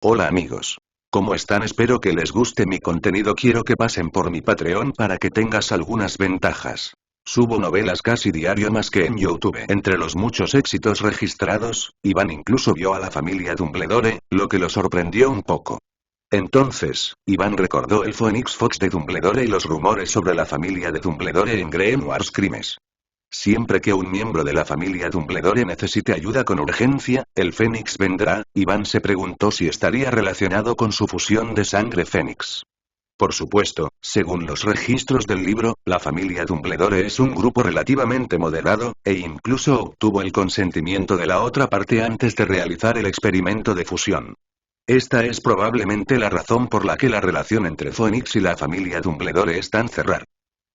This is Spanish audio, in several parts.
Hola amigos. ¿Cómo están? Espero que les guste mi contenido. Quiero que pasen por mi Patreon para que tengas algunas ventajas. Subo novelas casi diario más que en YouTube. Entre los muchos éxitos registrados, Iván incluso vio a la familia Dumbledore, lo que lo sorprendió un poco. Entonces, Iván recordó el Phoenix Fox de Dumbledore y los rumores sobre la familia de Dumbledore en Grimoires Crimes. Siempre que un miembro de la familia Dumbledore necesite ayuda con urgencia, el Fénix vendrá. Iván se preguntó si estaría relacionado con su fusión de sangre Fénix. Por supuesto, según los registros del libro, la familia Dumbledore es un grupo relativamente moderado, e incluso obtuvo el consentimiento de la otra parte antes de realizar el experimento de fusión. Esta es probablemente la razón por la que la relación entre Phoenix y la familia Dumbledore es tan cerrada.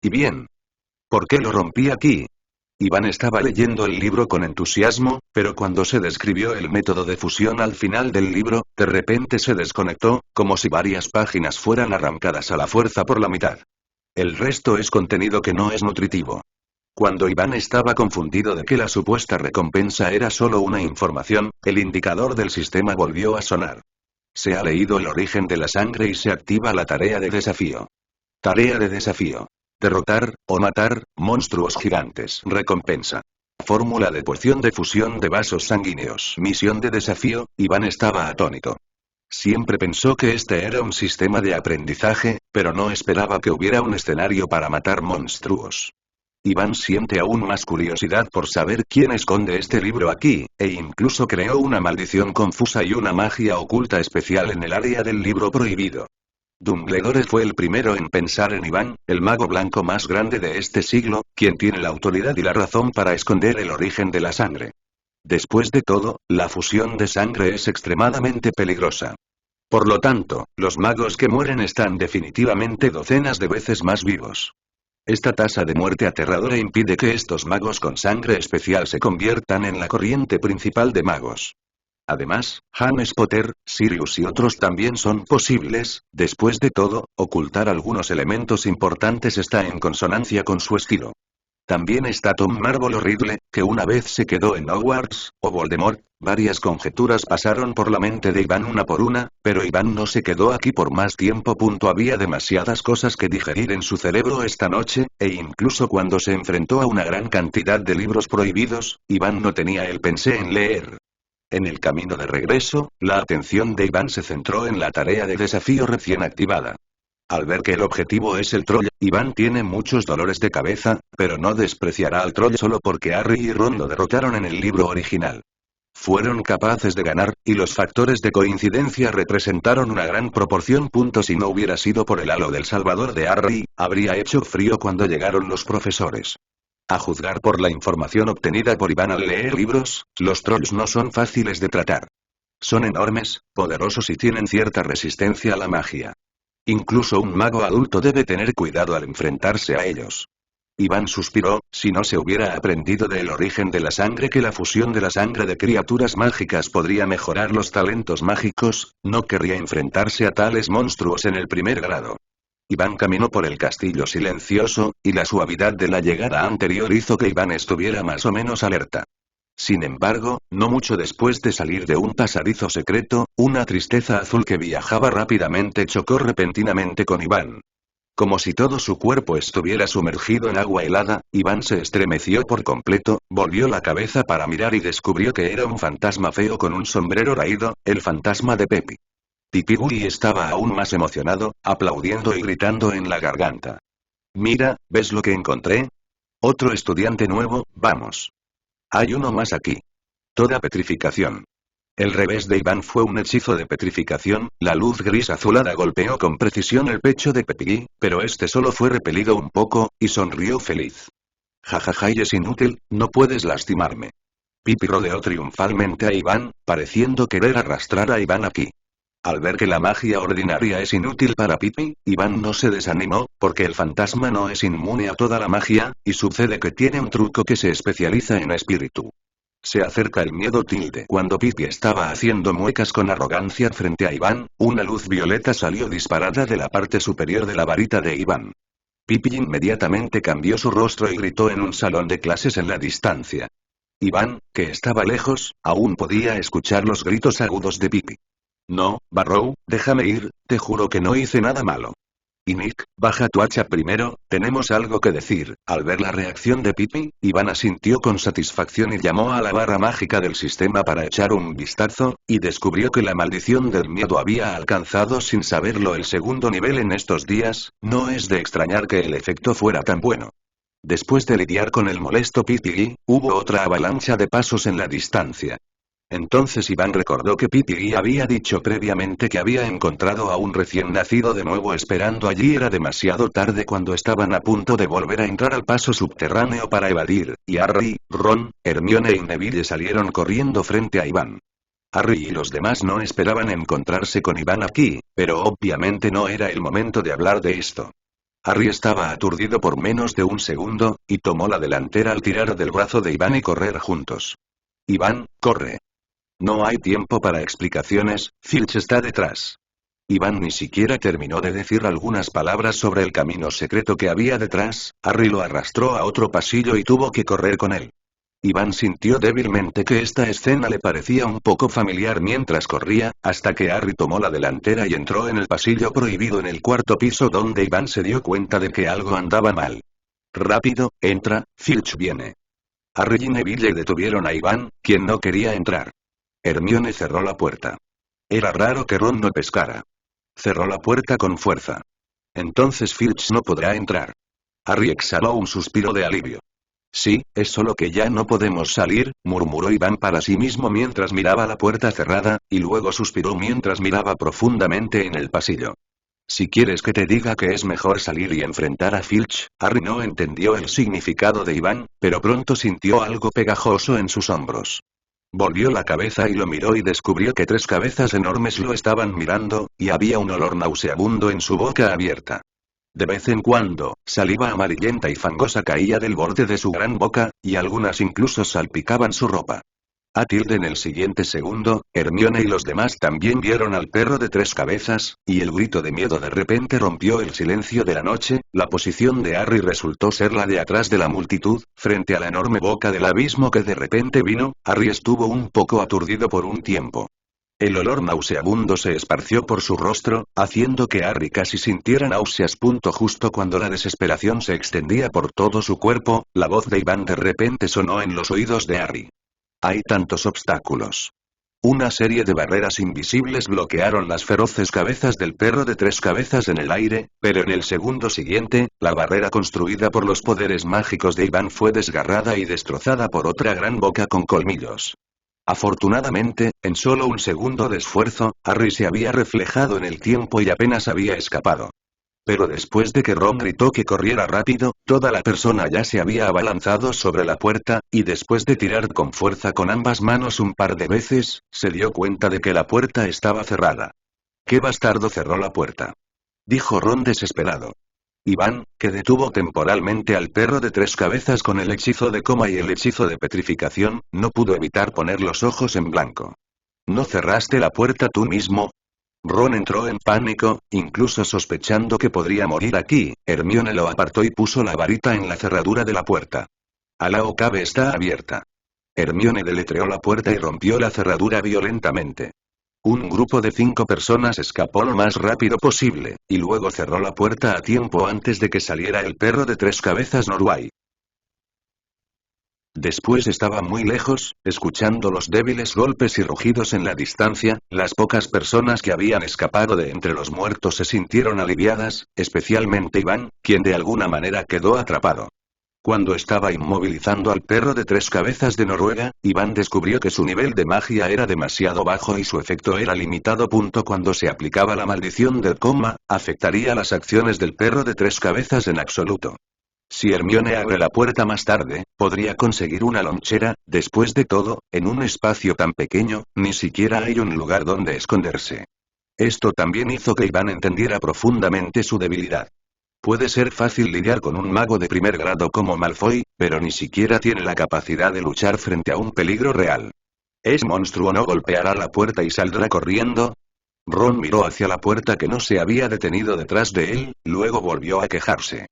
Y bien, ¿por qué lo rompí aquí? Iván estaba leyendo el libro con entusiasmo, pero cuando se describió el método de fusión al final del libro, de repente se desconectó, como si varias páginas fueran arrancadas a la fuerza por la mitad. El resto es contenido que no es nutritivo. Cuando Iván estaba confundido de que la supuesta recompensa era solo una información, el indicador del sistema volvió a sonar. Se ha leído el origen de la sangre y se activa la tarea de desafío. Tarea de desafío. Derrotar, o matar, monstruos gigantes. Recompensa. Fórmula de poción de fusión de vasos sanguíneos. Misión de desafío. Iván estaba atónito. Siempre pensó que este era un sistema de aprendizaje, pero no esperaba que hubiera un escenario para matar monstruos. Iván siente aún más curiosidad por saber quién esconde este libro aquí, e incluso creó una maldición confusa y una magia oculta especial en el área del libro prohibido. Dumbledore fue el primero en pensar en Iván, el mago blanco más grande de este siglo, quien tiene la autoridad y la razón para esconder el origen de la sangre. Después de todo, la fusión de sangre es extremadamente peligrosa. Por lo tanto, los magos que mueren están definitivamente docenas de veces más vivos. Esta tasa de muerte aterradora impide que estos magos con sangre especial se conviertan en la corriente principal de magos. Además, James Potter, Sirius y otros también son posibles. Después de todo, ocultar algunos elementos importantes está en consonancia con su estilo. También está Tom Marvolo Riddle, que una vez se quedó en Hogwarts, o Voldemort. Varias conjeturas pasaron por la mente de Iván una por una, pero Iván no se quedó aquí por más tiempo. Había demasiadas cosas que digerir en su cerebro esta noche, e incluso cuando se enfrentó a una gran cantidad de libros prohibidos, Iván no tenía el pensé en leer. En el camino de regreso, la atención de Iván se centró en la tarea de desafío recién activada. Al ver que el objetivo es el troll, Iván tiene muchos dolores de cabeza, pero no despreciará al troll solo porque Harry y Ron lo derrotaron en el libro original. Fueron capaces de ganar, y los factores de coincidencia representaron una gran proporción. Si no hubiera sido por el halo del salvador de Harry, habría hecho frío cuando llegaron los profesores. A juzgar por la información obtenida por Iván al leer libros, los trolls no son fáciles de tratar. Son enormes, poderosos y tienen cierta resistencia a la magia. Incluso un mago adulto debe tener cuidado al enfrentarse a ellos. Iván suspiró. Si no se hubiera aprendido del origen de la sangre que la fusión de la sangre de criaturas mágicas podría mejorar los talentos mágicos, no querría enfrentarse a tales monstruos en el primer grado. Iván caminó por el castillo silencioso, y la suavidad de la llegada anterior hizo que Iván estuviera más o menos alerta. Sin embargo, no mucho después de salir de un pasadizo secreto, una tristeza azul que viajaba rápidamente chocó repentinamente con Iván. Como si todo su cuerpo estuviera sumergido en agua helada, Iván se estremeció por completo, volvió la cabeza para mirar y descubrió que era un fantasma feo con un sombrero raído, el fantasma de Pepi. Pipigui estaba aún más emocionado, aplaudiendo y gritando en la garganta. «Mira, ¿ves lo que encontré? Otro estudiante nuevo, vamos. Hay uno más aquí». Toda petrificación. El revés de Iván fue un hechizo de petrificación. La luz gris azulada golpeó con precisión el pecho de Pepigui, pero este solo fue repelido un poco, y sonrió feliz. «Jajaja, y es inútil, no puedes lastimarme». Pipi rodeó triunfalmente a Iván, pareciendo querer arrastrar a Iván aquí. Al ver que la magia ordinaria es inútil para Pipi, Iván no se desanimó, porque el fantasma no es inmune a toda la magia, y sucede que tiene un truco que se especializa en espíritu. Se acerca el miedo. Cuando Pipi estaba haciendo muecas con arrogancia frente a Iván, una luz violeta salió disparada de la parte superior de la varita de Iván. Pipi inmediatamente cambió su rostro y gritó en un salón de clases en la distancia. Iván, que estaba lejos, aún podía escuchar los gritos agudos de Pipi. No, Barrow, déjame ir, te juro que no hice nada malo. Y Nick, baja tu hacha primero, tenemos algo que decir. Al ver la reacción de Pippi, Iván asintió con satisfacción y llamó a la barra mágica del sistema para echar un vistazo, y descubrió que la maldición del miedo había alcanzado sin saberlo el segundo nivel en estos días. No es de extrañar que el efecto fuera tan bueno. Después de lidiar con el molesto Pippi, hubo otra avalancha de pasos en la distancia. Entonces Iván recordó que Pippi había dicho previamente que había encontrado a un recién nacido de nuevo esperando allí. Era demasiado tarde cuando estaban a punto de volver a entrar al paso subterráneo para evadir, y Harry, Ron, Hermione y Neville salieron corriendo frente a Iván. Harry y los demás no esperaban encontrarse con Iván aquí, pero obviamente no era el momento de hablar de esto. Harry estaba aturdido por menos de un segundo, y tomó la delantera al tirar del brazo de Iván y correr juntos. Iván, corre. No hay tiempo para explicaciones, Filch está detrás. Iván ni siquiera terminó de decir algunas palabras sobre el camino secreto que había detrás. Harry lo arrastró a otro pasillo y tuvo que correr con él. Iván sintió débilmente que esta escena le parecía un poco familiar mientras corría, hasta que Harry tomó la delantera y entró en el pasillo prohibido en el cuarto piso donde Iván se dio cuenta de que algo andaba mal. Rápido, entra, Filch viene. Harry y Neville detuvieron a Iván, quien no quería entrar. Hermione cerró la puerta. Era raro que Ron no pescara. Cerró la puerta con fuerza. Entonces Filch no podrá entrar. Harry exhaló un suspiro de alivio. Sí, es solo que ya no podemos salir, murmuró Iván para sí mismo mientras miraba la puerta cerrada, y luego suspiró mientras miraba profundamente en el pasillo. Si quieres que te diga que es mejor salir y enfrentar a Filch. Harry no entendió el significado de Iván, pero pronto sintió algo pegajoso en sus hombros. Volvió la cabeza y lo miró y descubrió que 3 cabezas enormes lo estaban mirando, y había un olor nauseabundo en su boca abierta. De vez en cuando, saliva amarillenta y fangosa caía del borde de su gran boca, y algunas incluso salpicaban su ropa. En el siguiente segundo, Hermione y los demás también vieron al perro de 3 cabezas, y el grito de miedo de repente rompió el silencio de la noche. La posición de Harry resultó ser la de atrás de la multitud, frente a la enorme boca del abismo que de repente vino. Harry estuvo un poco aturdido por un tiempo. El olor nauseabundo se esparció por su rostro, haciendo que Harry casi sintiera náuseas. Justo cuando la desesperación se extendía por todo su cuerpo, la voz de Iván de repente sonó en los oídos de Harry. Hay tantos obstáculos. Una serie de barreras invisibles bloquearon las feroces cabezas del perro de 3 cabezas en el aire, pero en el segundo siguiente, la barrera construida por los poderes mágicos de Iván fue desgarrada y destrozada por otra gran boca con colmillos. Afortunadamente, en solo un segundo de esfuerzo, Harry se había reflejado en el tiempo y apenas había escapado. Pero después de que Ron gritó que corriera rápido, toda la persona ya se había abalanzado sobre la puerta, y después de tirar con fuerza con ambas manos un par de veces, se dio cuenta de que la puerta estaba cerrada. ¿Qué bastardo cerró la puerta?, dijo Ron desesperado. Iván, que detuvo temporalmente al perro de 3 cabezas con el hechizo de coma y el hechizo de petrificación, no pudo evitar poner los ojos en blanco. ¿No cerraste la puerta tú mismo? Ron entró en pánico, incluso sospechando que podría morir aquí. Hermione lo apartó y puso la varita en la cerradura de la puerta. Alao Cave está abierta. Hermione deletreó la puerta y rompió la cerradura violentamente. Un grupo de 5 personas escapó lo más rápido posible, y luego cerró la puerta a tiempo antes de que saliera el perro de 3 cabezas Norway. Después estaba muy lejos, escuchando los débiles golpes y rugidos en la distancia. Las pocas personas que habían escapado de entre los muertos se sintieron aliviadas, especialmente Iván, quien de alguna manera quedó atrapado. Cuando estaba inmovilizando al perro de 3 cabezas de Noruega, Iván descubrió que su nivel de magia era demasiado bajo y su efecto era limitado. Cuando se aplicaba la maldición del coma, afectaría las acciones del perro de 3 cabezas en absoluto. Si Hermione abre la puerta más tarde, podría conseguir una lonchera. Después de todo, en un espacio tan pequeño, ni siquiera hay un lugar donde esconderse. Esto también hizo que Iván entendiera profundamente su debilidad. Puede ser fácil lidiar con un mago de primer grado como Malfoy, pero ni siquiera tiene la capacidad de luchar frente a un peligro real. ¿Es monstruo no golpeará la puerta y saldrá corriendo? Ron miró hacia la puerta que no se había detenido detrás de él, luego volvió a quejarse.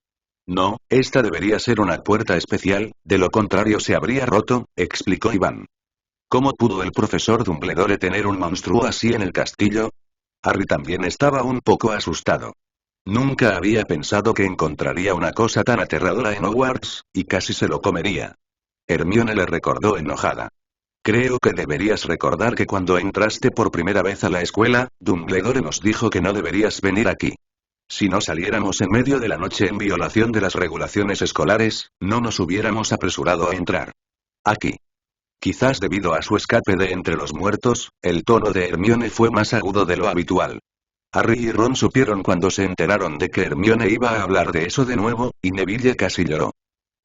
No, esta debería ser una puerta especial, de lo contrario se habría roto, explicó Iván. ¿Cómo pudo el profesor Dumbledore tener un monstruo así en el castillo? Harry también estaba un poco asustado. Nunca había pensado que encontraría una cosa tan aterradora en Hogwarts, y casi se lo comería. Hermione le recordó enojada. Creo que deberías recordar que cuando entraste por primera vez a la escuela, Dumbledore nos dijo que no deberías venir aquí. Si no saliéramos en medio de la noche en violación de las regulaciones escolares, no nos hubiéramos apresurado a entrar. Aquí. Quizás debido a su escape de entre los muertos, el tono de Hermione fue más agudo de lo habitual. Harry y Ron supieron cuando se enteraron de que Hermione iba a hablar de eso de nuevo, y Neville casi lloró.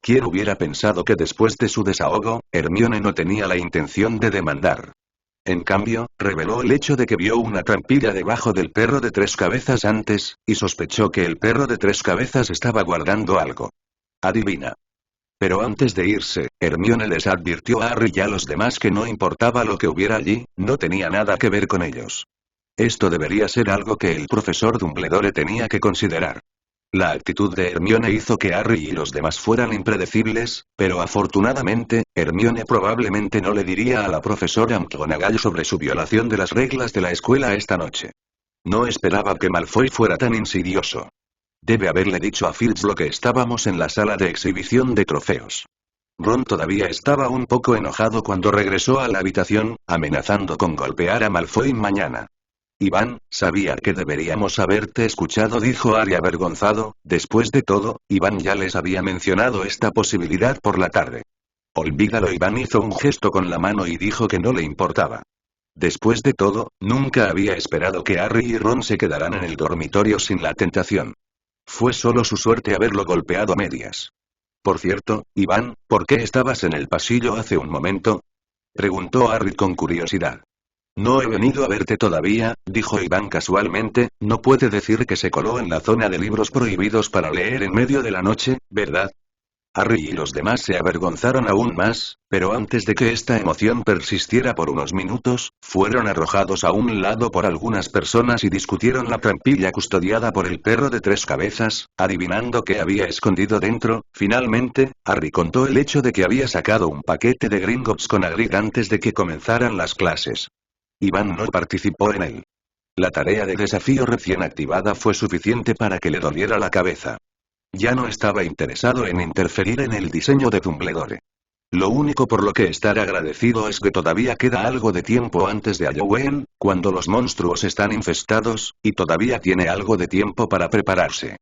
¿Quién hubiera pensado que después de su desahogo, Hermione no tenía la intención de demandar? En cambio, reveló el hecho de que vio una trampilla debajo del perro de 3 cabezas antes, y sospechó que el perro de 3 cabezas estaba guardando algo. Adivina. Pero antes de irse, Hermione les advirtió a Harry y a los demás que no importaba lo que hubiera allí, no tenía nada que ver con ellos. Esto debería ser algo que el profesor Dumbledore tenía que considerar. La actitud de Hermione hizo que Harry y los demás fueran impredecibles, pero afortunadamente, Hermione probablemente no le diría a la profesora McGonagall sobre su violación de las reglas de la escuela esta noche. No esperaba que Malfoy fuera tan insidioso. Debe haberle dicho a Filch lo que estábamos en la sala de exhibición de trofeos. Ron todavía estaba un poco enojado cuando regresó a la habitación, amenazando con golpear a Malfoy mañana. Iván, sabía que deberíamos haberte escuchado, dijo Harry avergonzado. Después de todo, Iván ya les había mencionado esta posibilidad por la tarde. Olvídalo. Iván hizo un gesto con la mano y dijo que no le importaba. Después de todo, nunca había esperado que Harry y Ron se quedaran en el dormitorio sin la tentación. Fue solo su suerte haberlo golpeado a medias. Por cierto, Iván, ¿por qué estabas en el pasillo hace un momento?, preguntó Harry con curiosidad. No he venido a verte todavía, dijo Iván casualmente. No puede decir que se coló en la zona de libros prohibidos para leer en medio de la noche, ¿verdad? Harry y los demás se avergonzaron aún más, pero antes de que esta emoción persistiera por unos minutos, fueron arrojados a un lado por algunas personas y discutieron la trampilla custodiada por el perro de 3 cabezas, adivinando qué había escondido dentro. Finalmente, Harry contó el hecho de que había sacado un paquete de Gringotts con Hagrid antes de que comenzaran las clases. Iván no participó en él. La tarea de desafío recién activada fue suficiente para que le doliera la cabeza. Ya no estaba interesado en interferir en el diseño de Dumbledore. Lo único por lo que estar agradecido es que todavía queda algo de tiempo antes de Halloween, cuando los monstruos están infestados, y todavía tiene algo de tiempo para prepararse.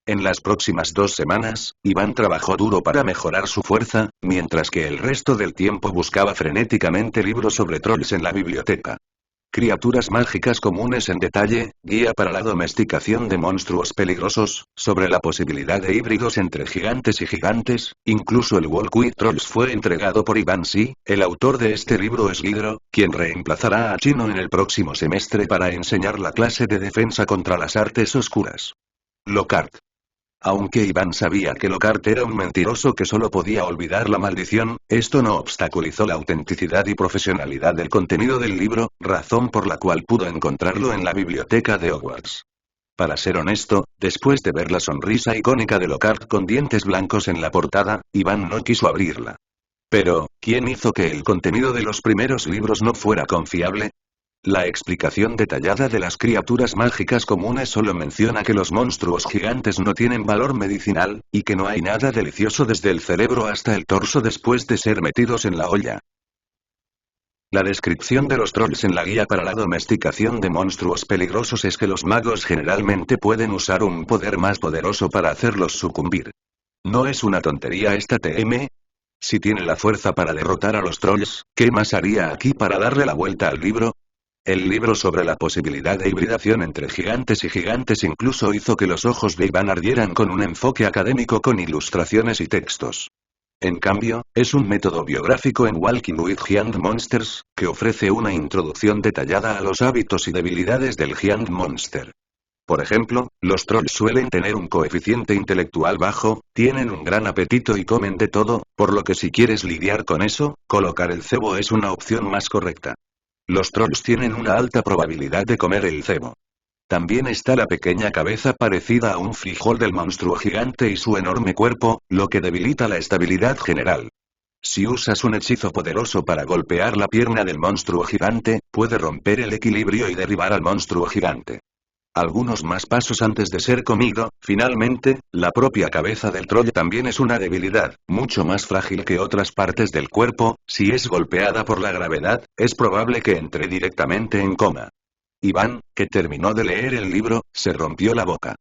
En las próximas 2 semanas, Iván trabajó duro para mejorar su fuerza, mientras que el resto del tiempo buscaba frenéticamente libros sobre trolls en la biblioteca. Criaturas mágicas comunes en detalle, guía para la domesticación de monstruos peligrosos, sobre la posibilidad de híbridos entre gigantes y gigantes. Incluso el Walk with Trolls fue entregado por Iván Sí, el autor de este libro es Lidro, quien reemplazará a Chino en el próximo semestre para enseñar la clase de defensa contra las artes oscuras. Lockhart. Aunque Iván sabía que Lockhart era un mentiroso que solo podía olvidar la maldición, esto no obstaculizó la autenticidad y profesionalidad del contenido del libro, razón por la cual pudo encontrarlo en la biblioteca de Hogwarts. Para ser honesto, después de ver la sonrisa icónica de Lockhart con dientes blancos en la portada, Iván no quiso abrirla. Pero, ¿quién hizo que el contenido de los primeros libros no fuera confiable? La explicación detallada de las criaturas mágicas comunes solo menciona que los monstruos gigantes no tienen valor medicinal, y que no hay nada delicioso desde el cerebro hasta el torso después de ser metidos en la olla. La descripción de los trolls en la guía para la domesticación de monstruos peligrosos es que los magos generalmente pueden usar un poder más poderoso para hacerlos sucumbir. ¿No es una tontería esta TM? Si tiene la fuerza para derrotar a los trolls, ¿qué más haría aquí para darle la vuelta al libro? El libro sobre la posibilidad de hibridación entre gigantes y gigantes incluso hizo que los ojos de Iván ardieran con un enfoque académico con ilustraciones y textos. En cambio, es un método biográfico en Walking with Giant Monsters, que ofrece una introducción detallada a los hábitos y debilidades del Giant Monster. Por ejemplo, los trolls suelen tener un coeficiente intelectual bajo, tienen un gran apetito y comen de todo, por lo que si quieres lidiar con eso, colocar el cebo es una opción más correcta. Los trolls tienen una alta probabilidad de comer el cebo. También está la pequeña cabeza parecida a un frijol del monstruo gigante y su enorme cuerpo, lo que debilita la estabilidad general. Si usas un hechizo poderoso para golpear la pierna del monstruo gigante, puede romper el equilibrio y derribar al monstruo gigante. Algunos más pasos antes de ser comido, finalmente, la propia cabeza del troll también es una debilidad, mucho más frágil que otras partes del cuerpo. Si es golpeada por la gravedad, es probable que entre directamente en coma. Iván, que terminó de leer el libro, se rompió la boca.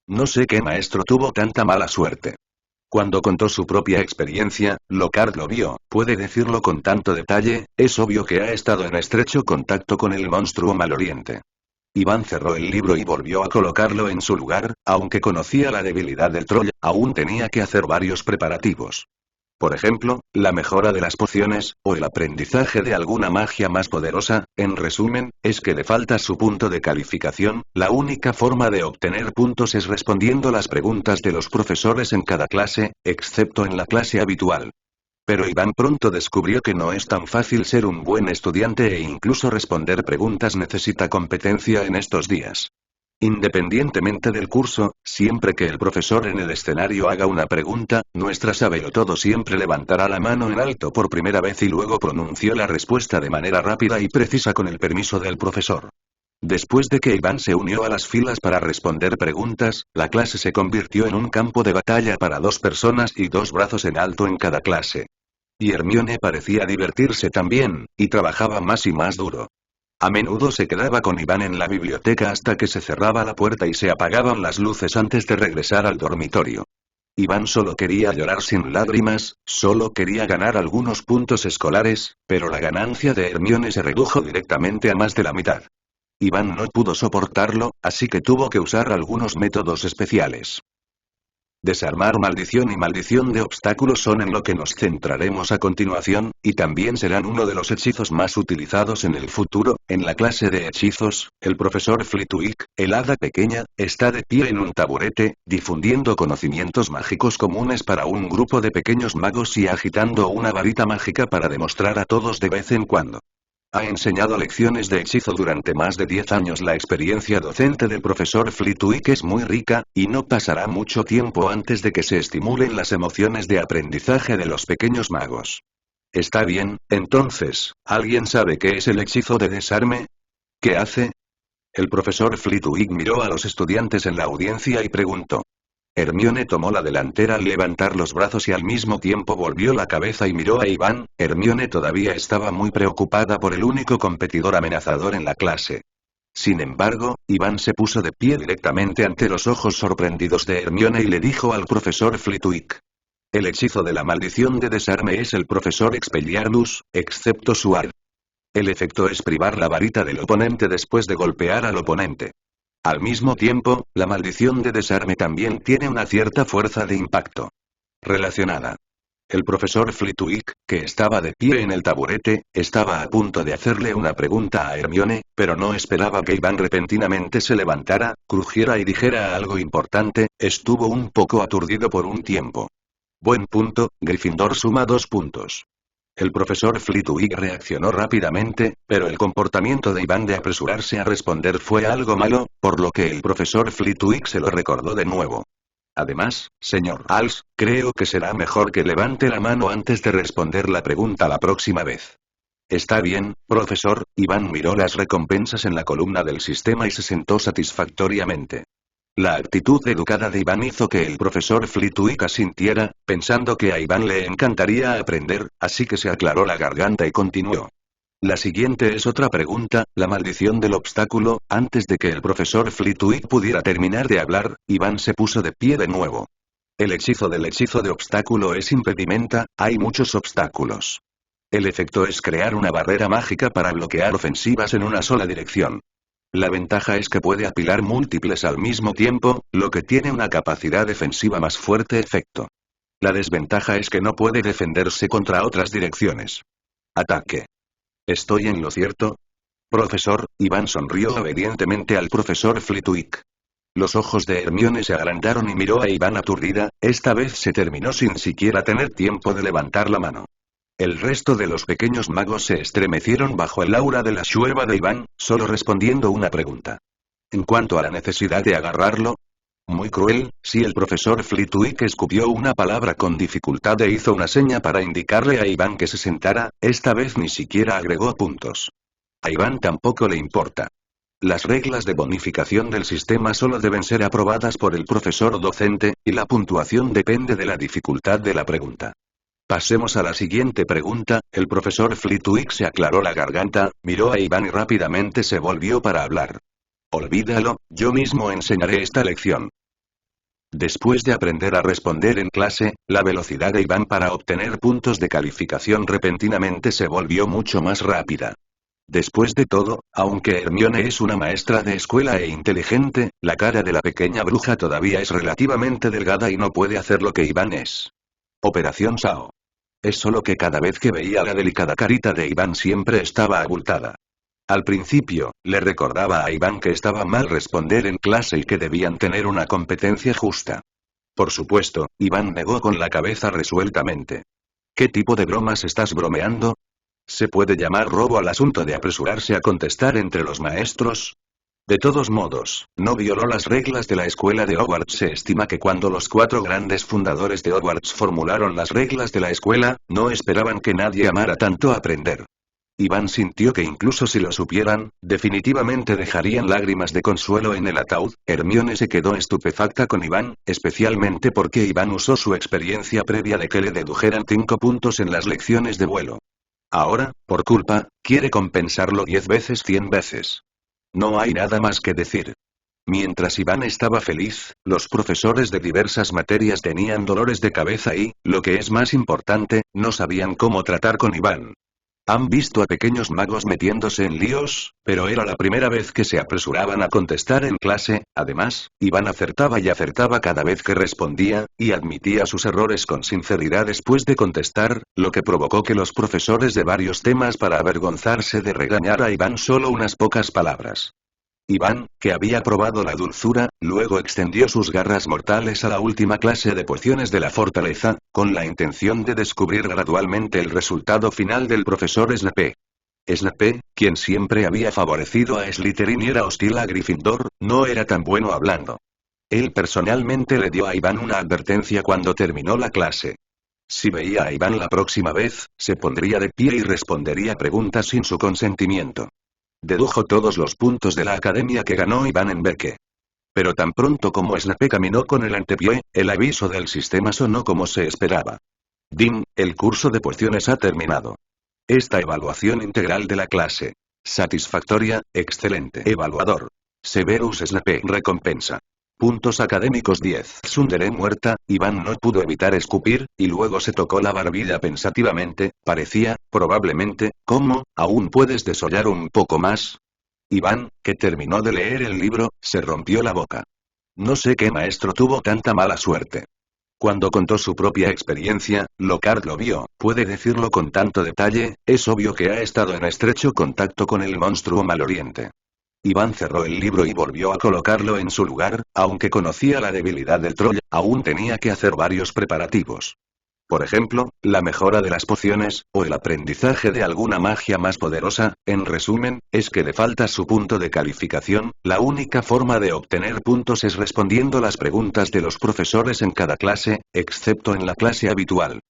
No sé qué maestro tuvo tanta mala suerte. Cuando contó su propia experiencia, Lockhart lo vio, puede decirlo con tanto detalle, es obvio que ha estado en estrecho contacto con el monstruo maloriente. Iván cerró el libro y volvió a colocarlo en su lugar, aunque conocía la debilidad del troll, aún tenía que hacer varios preparativos. Por ejemplo, la mejora de las pociones, o el aprendizaje de alguna magia más poderosa. En resumen, es que le falta su punto de calificación. La única forma de obtener puntos es respondiendo las preguntas de los profesores en cada clase, excepto en la clase habitual. Pero Iván pronto descubrió que no es tan fácil ser un buen estudiante e incluso responder preguntas necesita competencia en estos días. Independientemente del curso, siempre que el profesor en el escenario haga una pregunta, nuestra sabelotodo siempre levantará la mano en alto por primera vez y luego pronunció la respuesta de manera rápida y precisa con el permiso del profesor. Después de que Iván se unió a las filas para responder preguntas, la clase se convirtió en un campo de batalla para 2 personas y 2 brazos en alto en cada clase. Y Hermione parecía divertirse también, y trabajaba más y más duro. A menudo se quedaba con Iván en la biblioteca hasta que se cerraba la puerta y se apagaban las luces antes de regresar al dormitorio. Iván solo quería llorar sin lágrimas, solo quería ganar algunos puntos escolares, pero la ganancia de Hermione se redujo directamente a más de la mitad. Iván no pudo soportarlo, así que tuvo que usar algunos métodos especiales. Desarmar maldición y maldición de obstáculos son en lo que nos centraremos a continuación, y también serán uno de los hechizos más utilizados en el futuro. En la clase de hechizos, el profesor Flitwick, el hada pequeña, está de pie en un taburete, difundiendo conocimientos mágicos comunes para un grupo de pequeños magos y agitando una varita mágica para demostrar a todos de vez en cuando. Ha enseñado lecciones de hechizo durante más de 10 años. La experiencia docente del profesor Flitwick es muy rica, y no pasará mucho tiempo antes de que se estimulen las emociones de aprendizaje de los pequeños magos. Está bien, entonces, ¿alguien sabe qué es el hechizo de desarme? ¿Qué hace? El profesor Flitwick miró a los estudiantes en la audiencia y preguntó. Hermione tomó la delantera al levantar los brazos y al mismo tiempo volvió la cabeza y miró a Iván. Hermione todavía estaba muy preocupada por el único competidor amenazador en la clase. Sin embargo, Iván se puso de pie directamente ante los ojos sorprendidos de Hermione y le dijo al profesor Flitwick. El hechizo de la maldición de desarme es el profesor Expelliarmus, excepto su ar. El efecto es privar la varita del oponente después de golpear al oponente. Al mismo tiempo, la maldición de desarme también tiene una cierta fuerza de impacto relacionada. El profesor Flitwick, que estaba de pie en el taburete, estaba a punto de hacerle una pregunta a Hermione, pero no esperaba que Iván repentinamente se levantara, crujiera y dijera algo importante. Estuvo un poco aturdido por un tiempo. Buen punto, Gryffindor suma 2 puntos. El profesor Flitwick reaccionó rápidamente, pero el comportamiento de Iván de apresurarse a responder fue algo malo, por lo que el profesor Flitwick se lo recordó de nuevo. Además, señor Als, creo que será mejor que levante la mano antes de responder la pregunta la próxima vez. Está bien, profesor. Iván miró las recompensas en la columna del sistema y se sentó satisfactoriamente. La actitud educada de Iván hizo que el profesor Flitwick asintiera, pensando que a Iván le encantaría aprender, así que se aclaró la garganta y continuó. La siguiente es otra pregunta, la maldición del obstáculo. Antes de que el profesor Flitwick pudiera terminar de hablar, Iván se puso de pie de nuevo. El hechizo del hechizo de obstáculo es impedimenta, hay muchos obstáculos. El efecto es crear una barrera mágica para bloquear ofensivas en una sola dirección. La ventaja es que puede apilar múltiples al mismo tiempo, lo que tiene una capacidad defensiva más fuerte efecto. La desventaja es que no puede defenderse contra otras direcciones. Ataque. ¿Estoy en lo cierto? Profesor. Iván sonrió obedientemente al profesor Flitwick. Los ojos de Hermione se agrandaron y miró a Iván aturdida. Esta vez se terminó sin siquiera tener tiempo de levantar la mano. El resto de los pequeños magos se estremecieron bajo el aura de la chueva de Iván, solo respondiendo una pregunta. En cuanto a la necesidad de agarrarlo, Muy cruel, sí, el profesor Flitwick escupió una palabra con dificultad e hizo una seña para indicarle a Iván que se sentara, esta vez ni siquiera agregó puntos. A Iván tampoco le importa. Las reglas de bonificación del sistema solo deben ser aprobadas por el profesor docente, y la puntuación depende de la dificultad de la pregunta. Pasemos a la siguiente pregunta. El profesor Flitwick se aclaró la garganta, miró a Iván y rápidamente se volvió para hablar. Olvídalo, yo mismo enseñaré esta lección. Después de aprender a responder en clase, la velocidad de Iván para obtener puntos de calificación repentinamente se volvió mucho más rápida. Después de todo, aunque Hermione es una maestra de escuela e inteligente, la cara de la pequeña bruja todavía es relativamente delgada y no puede hacer lo que Iván es. Operación Sao. Es solo que cada vez que veía la delicada carita de Iván siempre estaba abultada. Al principio, le recordaba a Iván que estaba mal responder en clase y que debían tener una competencia justa. Por supuesto, Iván negó con la cabeza resueltamente. ¿Qué tipo de bromas estás bromeando? ¿Se puede llamar robo al asunto de apresurarse a contestar entre los maestros? De todos modos, no violó las reglas de la escuela de Hogwarts. Se estima que cuando los 4 grandes fundadores de Hogwarts formularon las reglas de la escuela, no esperaban que nadie amara tanto aprender. Iván sintió que incluso si lo supieran, definitivamente dejarían lágrimas de consuelo en el ataúd. Hermione se quedó estupefacta con Iván, especialmente porque Iván usó su experiencia previa de que le dedujeran 5 puntos en las lecciones de vuelo. Ahora, por culpa, quiere compensarlo 10 veces 100 veces. No hay nada más que decir. Mientras Iván estaba feliz, los profesores de diversas materias tenían dolores de cabeza y, lo que es más importante, no sabían cómo tratar con Iván. Han visto a pequeños magos metiéndose en líos, pero era la primera vez que se apresuraban a contestar en clase. Además, Iván acertaba y acertaba cada vez que respondía, y admitía sus errores con sinceridad después de contestar, lo que provocó que los profesores de varios temas para avergonzarse de regañar a Iván solo unas pocas palabras. Iván, que había probado la dulzura, luego extendió sus garras mortales a la última clase de pociones de la fortaleza, con la intención de descubrir gradualmente el resultado final del profesor Snape. Snape, quien siempre había favorecido a Slytherin y era hostil a Gryffindor, no era tan bueno hablando. Él personalmente le dio a Iván una advertencia cuando terminó la clase. Si veía a Iván la próxima vez, se pondría de pie y respondería preguntas sin su consentimiento. Dedujo todos los puntos de la academia que ganó Iván en Beque. Pero tan pronto como Snape caminó con el antepié, el aviso del sistema sonó como se esperaba. DIN, el curso de pociones ha terminado. Esta evaluación integral de la clase. Satisfactoria, excelente. Evaluador. Severus Snape. Recompensa. Puntos académicos 10. Tsundere muerta. Iván no pudo evitar escupir, y luego se tocó la barbilla pensativamente. Parecía, probablemente, ¿cómo? ¿Aún puedes desollar un poco más? Iván, que terminó de leer el libro, se rompió la boca. No sé qué maestro tuvo tanta mala suerte. Cuando contó su propia experiencia, Lockhart lo vio. Puede decirlo con tanto detalle, es obvio que ha estado en estrecho contacto con el monstruo maloriente. Iván cerró el libro y volvió a colocarlo en su lugar, aunque conocía la debilidad del troll, aún tenía que hacer varios preparativos. Por ejemplo, la mejora de las pociones, o el aprendizaje de alguna magia más poderosa. En resumen, es que le falta su punto de calificación. La única forma de obtener puntos es respondiendo las preguntas de los profesores en cada clase, excepto en la clase habitual.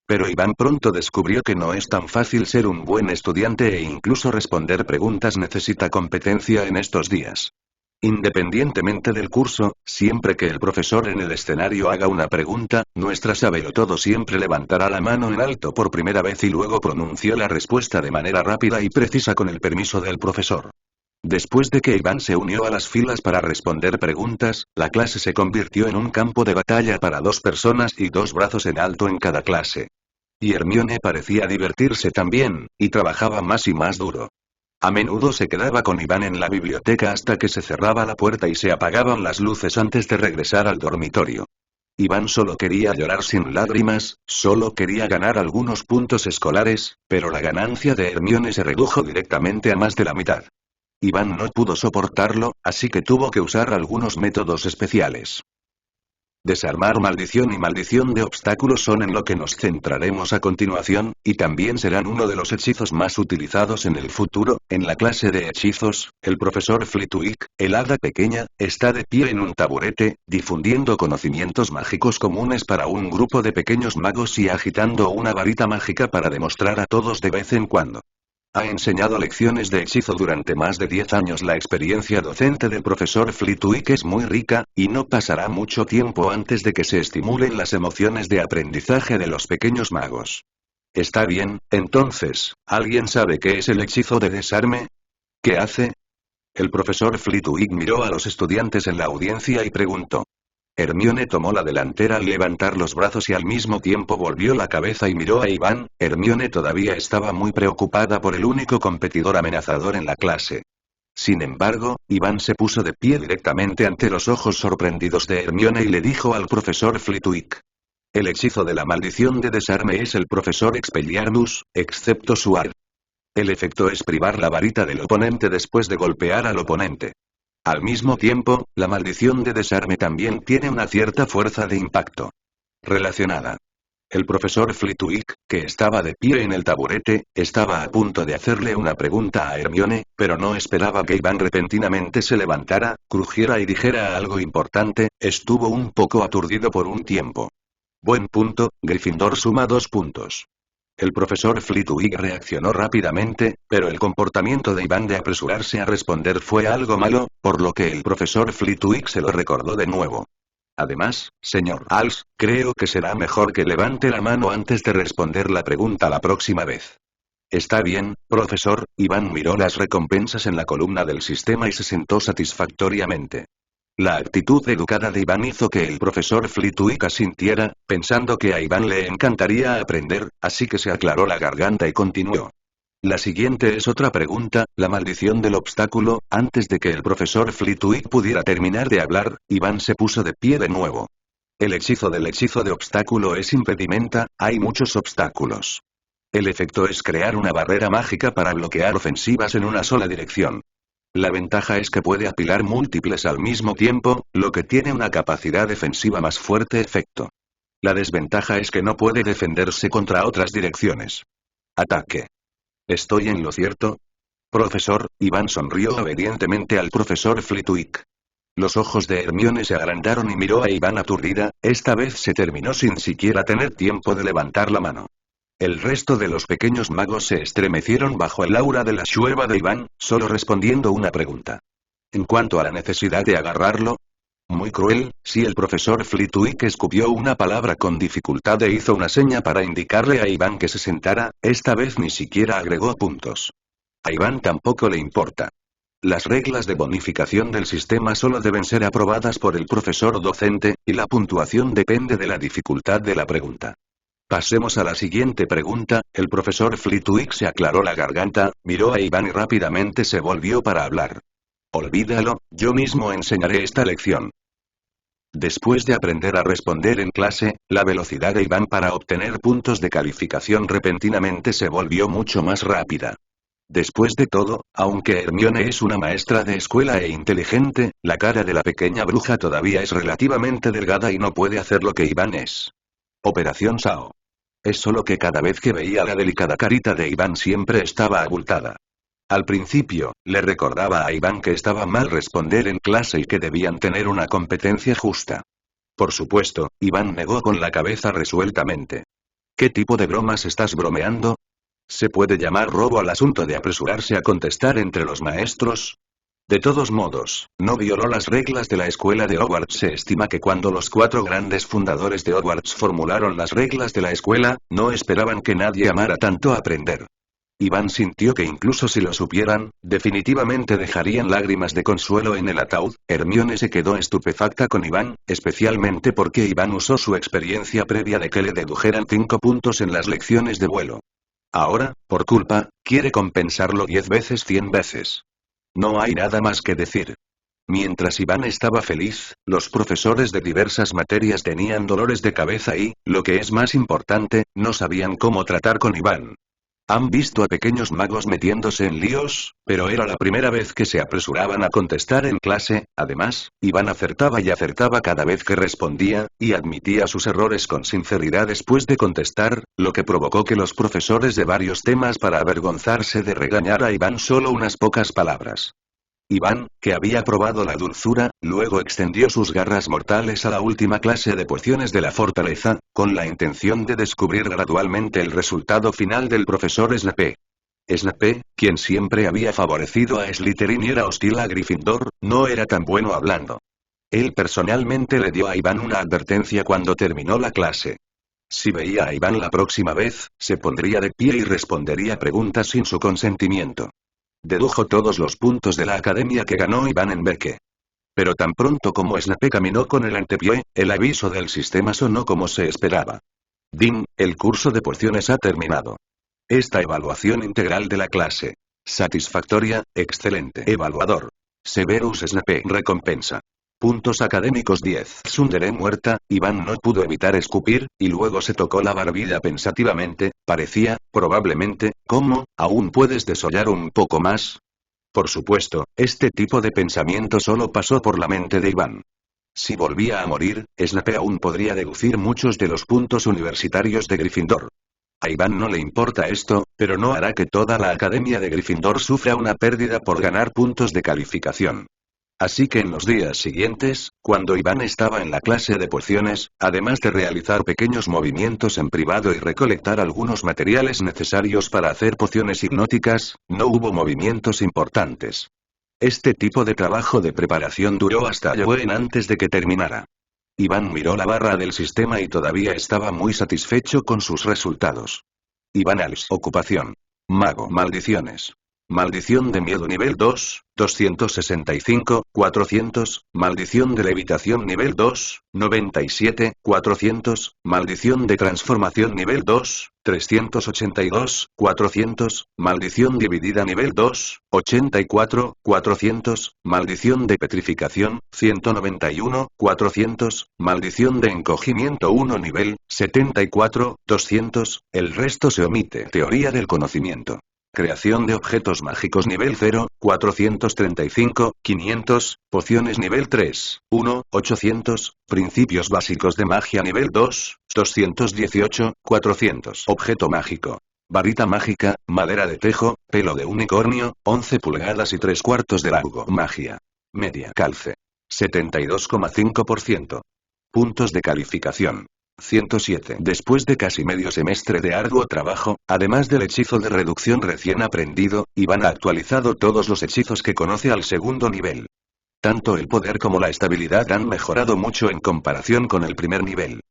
Pero Iván pronto descubrió que no es tan fácil ser un buen estudiante e incluso responder preguntas necesita competencia en estos días. Independientemente del curso, siempre que el profesor en el escenario haga una pregunta, nuestra sabelotodo siempre levantará la mano en alto por primera vez y luego pronunció la respuesta de manera rápida y precisa con el permiso del profesor. Después de que Iván se unió a las filas para responder preguntas, la clase se convirtió en un campo de batalla para 2 personas y 2 brazos en alto en cada clase. Y Hermione parecía divertirse también, y trabajaba más y más duro. A menudo se quedaba con Iván en la biblioteca hasta que se cerraba la puerta y se apagaban las luces antes de regresar al dormitorio. Iván solo quería llorar sin lágrimas, solo quería ganar algunos puntos escolares, pero la ganancia de Hermione se redujo directamente a más de la mitad. Iván no pudo soportarlo, así que tuvo que usar algunos métodos especiales. Desarmar maldición y maldición de obstáculos son en lo que nos centraremos a continuación, y también serán uno de los hechizos más utilizados en el futuro. En la clase de hechizos, el profesor Flitwick, el hada pequeña, está de pie en un taburete, difundiendo conocimientos mágicos comunes para un grupo de pequeños magos y agitando una varita mágica para demostrar a todos de vez en cuando. Ha enseñado lecciones de hechizo durante más de 10 años. La experiencia docente del profesor Flitwick es muy rica, y no pasará mucho tiempo antes de que se estimulen las emociones de aprendizaje de los pequeños magos. Está bien, entonces, ¿alguien sabe qué es el hechizo de desarme? ¿Qué hace? El profesor Flitwick miró a los estudiantes en la audiencia y preguntó. Hermione tomó la delantera al levantar los brazos y al mismo tiempo volvió la cabeza y miró a Iván. Hermione todavía estaba muy preocupada por el único competidor amenazador en la clase. Sin embargo, Iván se puso de pie directamente ante los ojos sorprendidos de Hermione y le dijo al profesor Flitwick. El hechizo de la maldición de desarme es el profesor Expelliarmus, excepto su ar. El efecto es privar la varita del oponente después de golpear al oponente. Al mismo tiempo, la maldición de desarme también tiene una cierta fuerza de impacto relacionada. El profesor Flitwick, que estaba de pie en el taburete, estaba a punto de hacerle una pregunta a Hermione, pero no esperaba que Iván repentinamente se levantara, crujiera y dijera algo importante. Estuvo un poco aturdido por un tiempo. Buen punto, Gryffindor suma 2 puntos. El profesor Flitwick reaccionó rápidamente, pero el comportamiento de Iván de apresurarse a responder fue algo malo, por lo que el profesor Flitwick se lo recordó de nuevo. Además, señor Als, creo que será mejor que levante la mano antes de responder la pregunta la próxima vez. Está bien, profesor. Iván miró las recompensas en la columna del sistema y se sentó satisfactoriamente. La actitud educada de Iván hizo que el profesor Flitwick asintiera, pensando que a Iván le encantaría aprender, así que se aclaró la garganta y continuó. La siguiente es otra pregunta, la maldición del obstáculo. Antes de que el profesor Flitwick pudiera terminar de hablar, Iván se puso de pie de nuevo. El hechizo del hechizo de obstáculo es impedimenta, hay muchos obstáculos. El efecto es crear una barrera mágica para bloquear ofensivas en una sola dirección. La ventaja es que puede apilar múltiples al mismo tiempo, lo que tiene una capacidad defensiva más fuerte efecto. La desventaja es que no puede defenderse contra otras direcciones. Ataque. ¿Estoy en lo cierto? Profesor. Iván sonrió obedientemente al profesor Flitwick. Los ojos de Hermione se agrandaron y miró a Iván aturdida. Esta vez se terminó sin siquiera tener tiempo de levantar la mano. El resto de los pequeños magos se estremecieron bajo el aura de la chueva de Iván, solo respondiendo una pregunta. En cuanto a la necesidad de agarrarlo. Muy cruel, si el profesor Flitwick escupió una palabra con dificultad e hizo una seña para indicarle a Iván que se sentara, esta vez ni siquiera agregó puntos. A Iván tampoco le importa. Las reglas de bonificación del sistema solo deben ser aprobadas por el profesor docente, y la puntuación depende de la dificultad de la pregunta. Pasemos a la siguiente pregunta. El profesor Flitwick se aclaró la garganta, miró a Iván y rápidamente se volvió para hablar. Olvídalo, yo mismo enseñaré esta lección. Después de aprender a responder en clase, la velocidad de Iván para obtener puntos de calificación repentinamente se volvió mucho más rápida. Después de todo, aunque Hermione es una maestra de escuela e inteligente, la cara de la pequeña bruja todavía es relativamente delgada y no puede hacer lo que Iván es. Operación Sao. Es solo que cada vez que veía la delicada carita de Iván siempre estaba abultada. Al principio, le recordaba a Iván que estaba mal responder en clase y que debían tener una competencia justa. Por supuesto, Iván negó con la cabeza resueltamente. ¿Qué tipo de bromas estás bromeando? ¿Se puede llamar robo al asunto de apresurarse a contestar entre los maestros? De todos modos, no violó las reglas de la escuela de Hogwarts. Se estima que cuando los 4 grandes fundadores de Hogwarts formularon las reglas de la escuela, no esperaban que nadie amara tanto aprender. Iván sintió que incluso si lo supieran, definitivamente dejarían lágrimas de consuelo en el ataúd. Hermione se quedó estupefacta con Iván, especialmente porque Iván usó su experiencia previa de que le dedujeran 5 puntos en las lecciones de vuelo. Ahora, por culpa, quiere compensarlo 10 veces 100 veces. No hay nada más que decir. Mientras Iván estaba feliz, los profesores de diversas materias tenían dolores de cabeza y, lo que es más importante, no sabían cómo tratar con Iván. Han visto a pequeños magos metiéndose en líos, pero era la primera vez que se apresuraban a contestar en clase. Además, Iván acertaba y acertaba cada vez que respondía, y admitía sus errores con sinceridad después de contestar, lo que provocó que los profesores de varios temas para avergonzarse de regañar a Iván solo unas pocas palabras. Iván, que había probado la dulzura, luego extendió sus garras mortales a la última clase de pociones de la fortaleza, con la intención de descubrir gradualmente el resultado final del profesor Snape. Snape, quien siempre había favorecido a Slytherin y era hostil a Gryffindor, no era tan bueno hablando. Él personalmente le dio a Iván una advertencia cuando terminó la clase. Si veía a Iván la próxima vez, se pondría de pie y respondería preguntas sin su consentimiento. Dedujo todos los puntos de la academia que ganó Iván en Beque. Pero tan pronto como Snape caminó con el antepié, el aviso del sistema sonó como se esperaba. Din, el curso de pociones ha terminado. Esta evaluación integral de la clase. Satisfactoria, excelente. Evaluador. Severus Snape. Recompensa. Puntos académicos 10. Tsundere muerta. Iván no pudo evitar escupir, y luego se tocó la barbilla pensativamente. Parecía, probablemente, ¿cómo? ¿Aún puedes desollar un poco más? Por supuesto, este tipo de pensamiento solo pasó por la mente de Iván. Si volvía a morir, Snape aún podría deducir muchos de los puntos universitarios de Gryffindor. A Iván no le importa esto, pero no hará que toda la academia de Gryffindor sufra una pérdida por ganar puntos de calificación. Así que en los días siguientes, cuando Iván estaba en la clase de pociones, además de realizar pequeños movimientos en privado y recolectar algunos materiales necesarios para hacer pociones hipnóticas, no hubo movimientos importantes. Este tipo de trabajo de preparación duró hasta Halloween antes de que terminara. Iván miró la barra del sistema y todavía estaba muy satisfecho con sus resultados. Iván Als. Ocupación. Mago. Maldiciones. Maldición de miedo nivel 2, 265, 400, maldición de levitación nivel 2, 97, 400, maldición de transformación nivel 2, 382, 400, maldición dividida nivel 2, 84, 400, maldición de petrificación, 191, 400, maldición de encogimiento 1 nivel, 74, 200, el resto se omite. Teoría del conocimiento. Creación de objetos mágicos nivel 0, 435, 500, pociones nivel 3, 1, 800, principios básicos de magia nivel 2, 218, 400. Objeto mágico. Varita mágica, madera de tejo, pelo de unicornio, 11 pulgadas y 3/4 de largo. Magia. Media. Calce. 72,5%. Puntos de calificación. 107. Después de casi medio semestre de arduo trabajo, además del hechizo de reducción recién aprendido, Iván ha actualizado todos los hechizos que conoce al segundo nivel. Tanto el poder como la estabilidad han mejorado mucho en comparación con el primer nivel.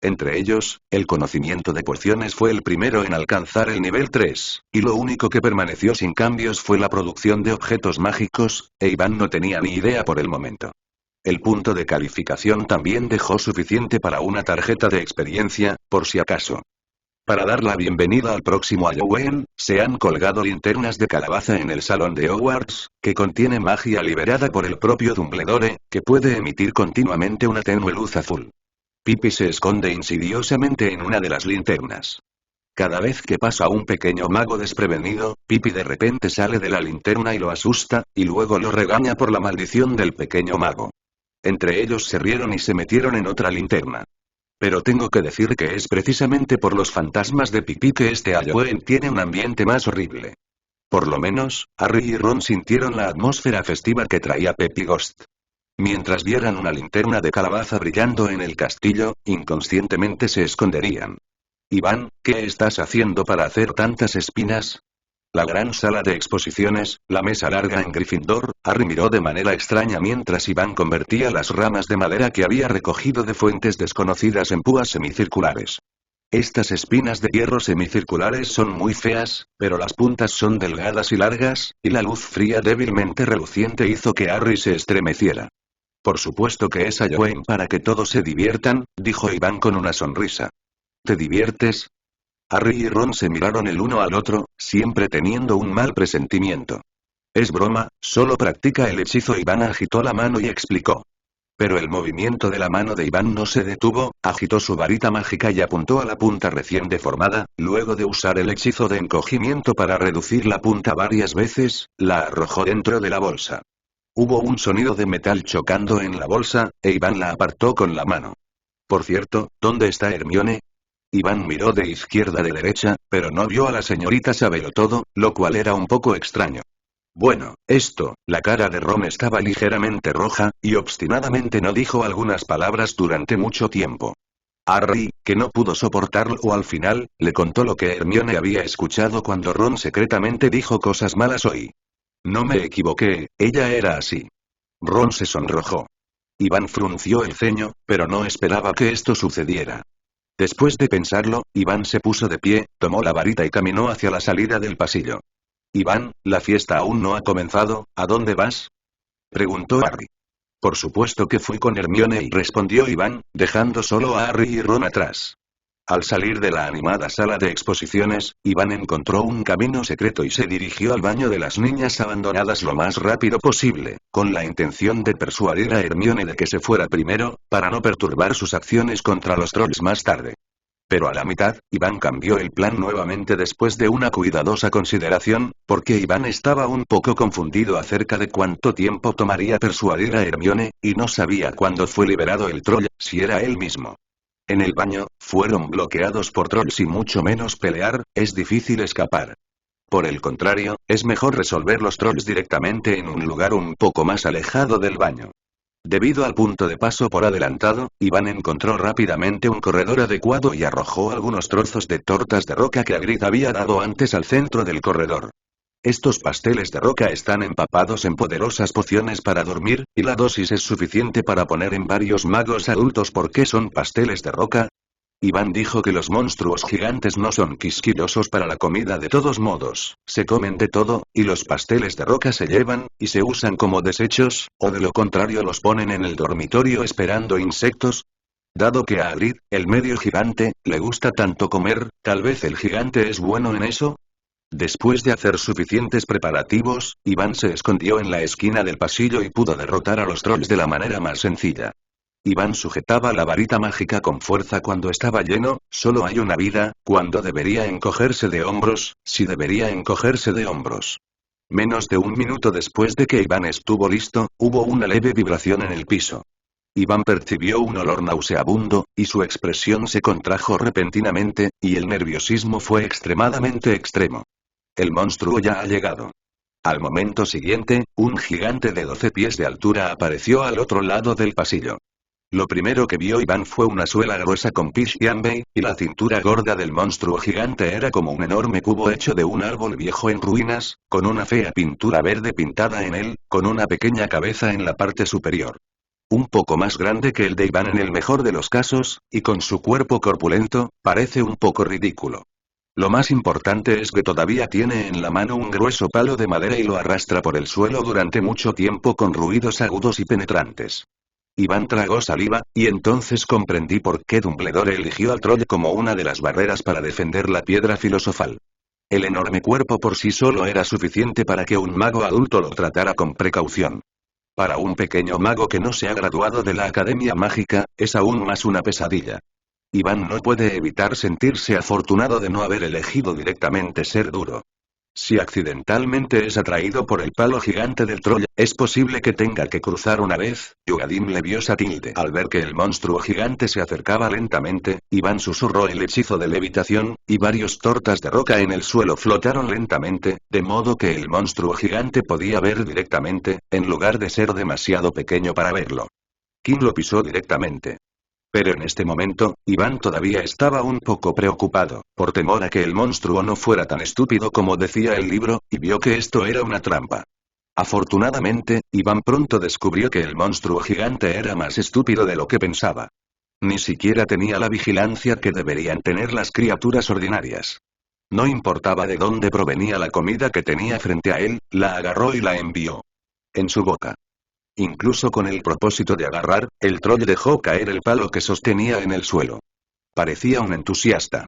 Entre ellos, el conocimiento de pociones fue el primero en alcanzar el nivel 3, y lo único que permaneció sin cambios fue la producción de objetos mágicos, e Iván no tenía ni idea por el momento. El punto de calificación también dejó suficiente para una tarjeta de experiencia, por si acaso. Para dar la bienvenida al próximo Halloween, se han colgado linternas de calabaza en el salón de Hogwarts, que contiene magia liberada por el propio Dumbledore, que puede emitir continuamente una tenue luz azul. Pipi se esconde insidiosamente en una de las linternas. Cada vez que pasa un pequeño mago desprevenido, Pipi de repente sale de la linterna y lo asusta, y luego lo regaña por la maldición del pequeño mago. Entre ellos se rieron y se metieron en otra linterna. Pero tengo que decir que es precisamente por los fantasmas de Pipi que este Halloween tiene un ambiente más horrible. Por lo menos, Harry y Ron sintieron la atmósfera festiva que traía Peppy Ghost. Mientras vieran una linterna de calabaza brillando en el castillo, inconscientemente se esconderían. Iván, ¿qué estás haciendo para hacer tantas espinas? La gran sala de exposiciones, la mesa larga en Gryffindor, Harry miró de manera extraña mientras Iván convertía las ramas de madera que había recogido de fuentes desconocidas en púas semicirculares. Estas espinas de hierro semicirculares son muy feas, pero las puntas son delgadas y largas, y la luz fría débilmente reluciente hizo que Harry se estremeciera. Por supuesto que es Halloween para que todos se diviertan, dijo Iván con una sonrisa. ¿Te diviertes? Harry y Ron se miraron el uno al otro, siempre teniendo un mal presentimiento. Es broma, solo practica el hechizo. Iván agitó la mano y explicó. Pero el movimiento de la mano de Iván no se detuvo, agitó su varita mágica y apuntó a la punta recién deformada, luego de usar el hechizo de encogimiento para reducir la punta varias veces, la arrojó dentro de la bolsa. Hubo un sonido de metal chocando en la bolsa, e Iván la apartó con la mano. Por cierto, ¿dónde está Hermione? Iván miró de izquierda a derecha, pero no vio a la señorita Sabelotodo, lo cual era un poco extraño. Bueno, la cara de Ron estaba ligeramente roja, y obstinadamente no dijo algunas palabras durante mucho tiempo. Harry, que no pudo soportarlo al final, le contó lo que Hermione había escuchado cuando Ron secretamente dijo cosas malas hoy. No me equivoqué, ella era así. Ron se sonrojó. Iván frunció el ceño, pero no esperaba que esto sucediera. Después de pensarlo, Iván se puso de pie, tomó la varita y caminó hacia la salida del pasillo. Iván, la fiesta aún no ha comenzado, ¿a dónde vas? Preguntó Harry. Por supuesto que fui con Hermione, respondió Iván, dejando solo a Harry y Ron atrás. Al salir de la animada sala de exposiciones, Iván encontró un camino secreto y se dirigió al baño de las niñas abandonadas lo más rápido posible, con la intención de persuadir a Hermione de que se fuera primero, para no perturbar sus acciones contra los trolls más tarde. Pero a la mitad, Iván cambió el plan nuevamente después de una cuidadosa consideración, porque Iván estaba un poco confundido acerca de cuánto tiempo tomaría persuadir a Hermione, y no sabía cuándo fue liberado el troll, si era él mismo. En el baño, fueron bloqueados por trolls y mucho menos pelear, es difícil escapar. Por el contrario, es mejor resolver los trolls directamente en un lugar un poco más alejado del baño. Debido al punto de paso por adelantado, Iván encontró rápidamente un corredor adecuado y arrojó algunos trozos de tortas de roca que Hagrid había dado antes al centro del corredor. Estos pasteles de roca están empapados en poderosas pociones para dormir, y la dosis es suficiente para poner en varios magos adultos. ¿Por qué son pasteles de roca? Iván dijo que los monstruos gigantes no son quisquillosos para la comida de todos modos, se comen de todo, y los pasteles de roca se llevan, y se usan como desechos, o de lo contrario los ponen en el dormitorio esperando insectos. Dado que a Hagrid, el medio gigante, le gusta tanto comer, tal vez el gigante es bueno en eso. Después de hacer suficientes preparativos, Iván se escondió en la esquina del pasillo y pudo derrotar a los trolls de la manera más sencilla. Iván sujetaba la varita mágica con fuerza cuando estaba lleno, solo hay una vida, cuando debería encogerse de hombros, si debería encogerse de hombros. Menos de un minuto después de que Iván estuvo listo, hubo una leve vibración en el piso. Iván percibió un olor nauseabundo, y su expresión se contrajo repentinamente, y el nerviosismo fue extremadamente extremo. El monstruo ya ha llegado. Al momento siguiente, un gigante de 12 pies de altura apareció al otro lado del pasillo. Lo primero que vio Iván fue una suela gruesa con Pishiambei, y la cintura gorda del monstruo gigante era como un enorme cubo hecho de un árbol viejo en ruinas, con una fea pintura verde pintada en él, con una pequeña cabeza en la parte superior. Un poco más grande que el de Iván en el mejor de los casos, y con su cuerpo corpulento, parece un poco ridículo. Lo más importante es que todavía tiene en la mano un grueso palo de madera y lo arrastra por el suelo durante mucho tiempo con ruidos agudos y penetrantes. Iván tragó saliva, y entonces comprendí por qué Dumbledore eligió al troll como una de las barreras para defender la piedra filosofal. El enorme cuerpo por sí solo era suficiente para que un mago adulto lo tratara con precaución. Para un pequeño mago que no se ha graduado de la Academia Mágica, es aún más una pesadilla. Iván no puede evitar sentirse afortunado de no haber elegido directamente ser duro. Si accidentalmente es atraído por el palo gigante del troll, es posible que tenga que cruzar una vez. Yugadim Leviosa tilde. Al ver que el monstruo gigante se acercaba lentamente, Iván susurró el hechizo de levitación, y varios tortas de roca en el suelo flotaron lentamente, de modo que el monstruo gigante podía ver directamente, en lugar de ser demasiado pequeño para verlo. Kim lo pisó directamente. Pero en este momento, Iván todavía estaba un poco preocupado, por temor a que el monstruo no fuera tan estúpido como decía el libro, y vio que esto era una trampa. Afortunadamente, Iván pronto descubrió que el monstruo gigante era más estúpido de lo que pensaba. Ni siquiera tenía la vigilancia que deberían tener las criaturas ordinarias. No importaba de dónde provenía la comida que tenía frente a él, la agarró y la envió en su boca. Incluso con el propósito de agarrar, el troll dejó caer el palo que sostenía en el suelo. Parecía un entusiasta.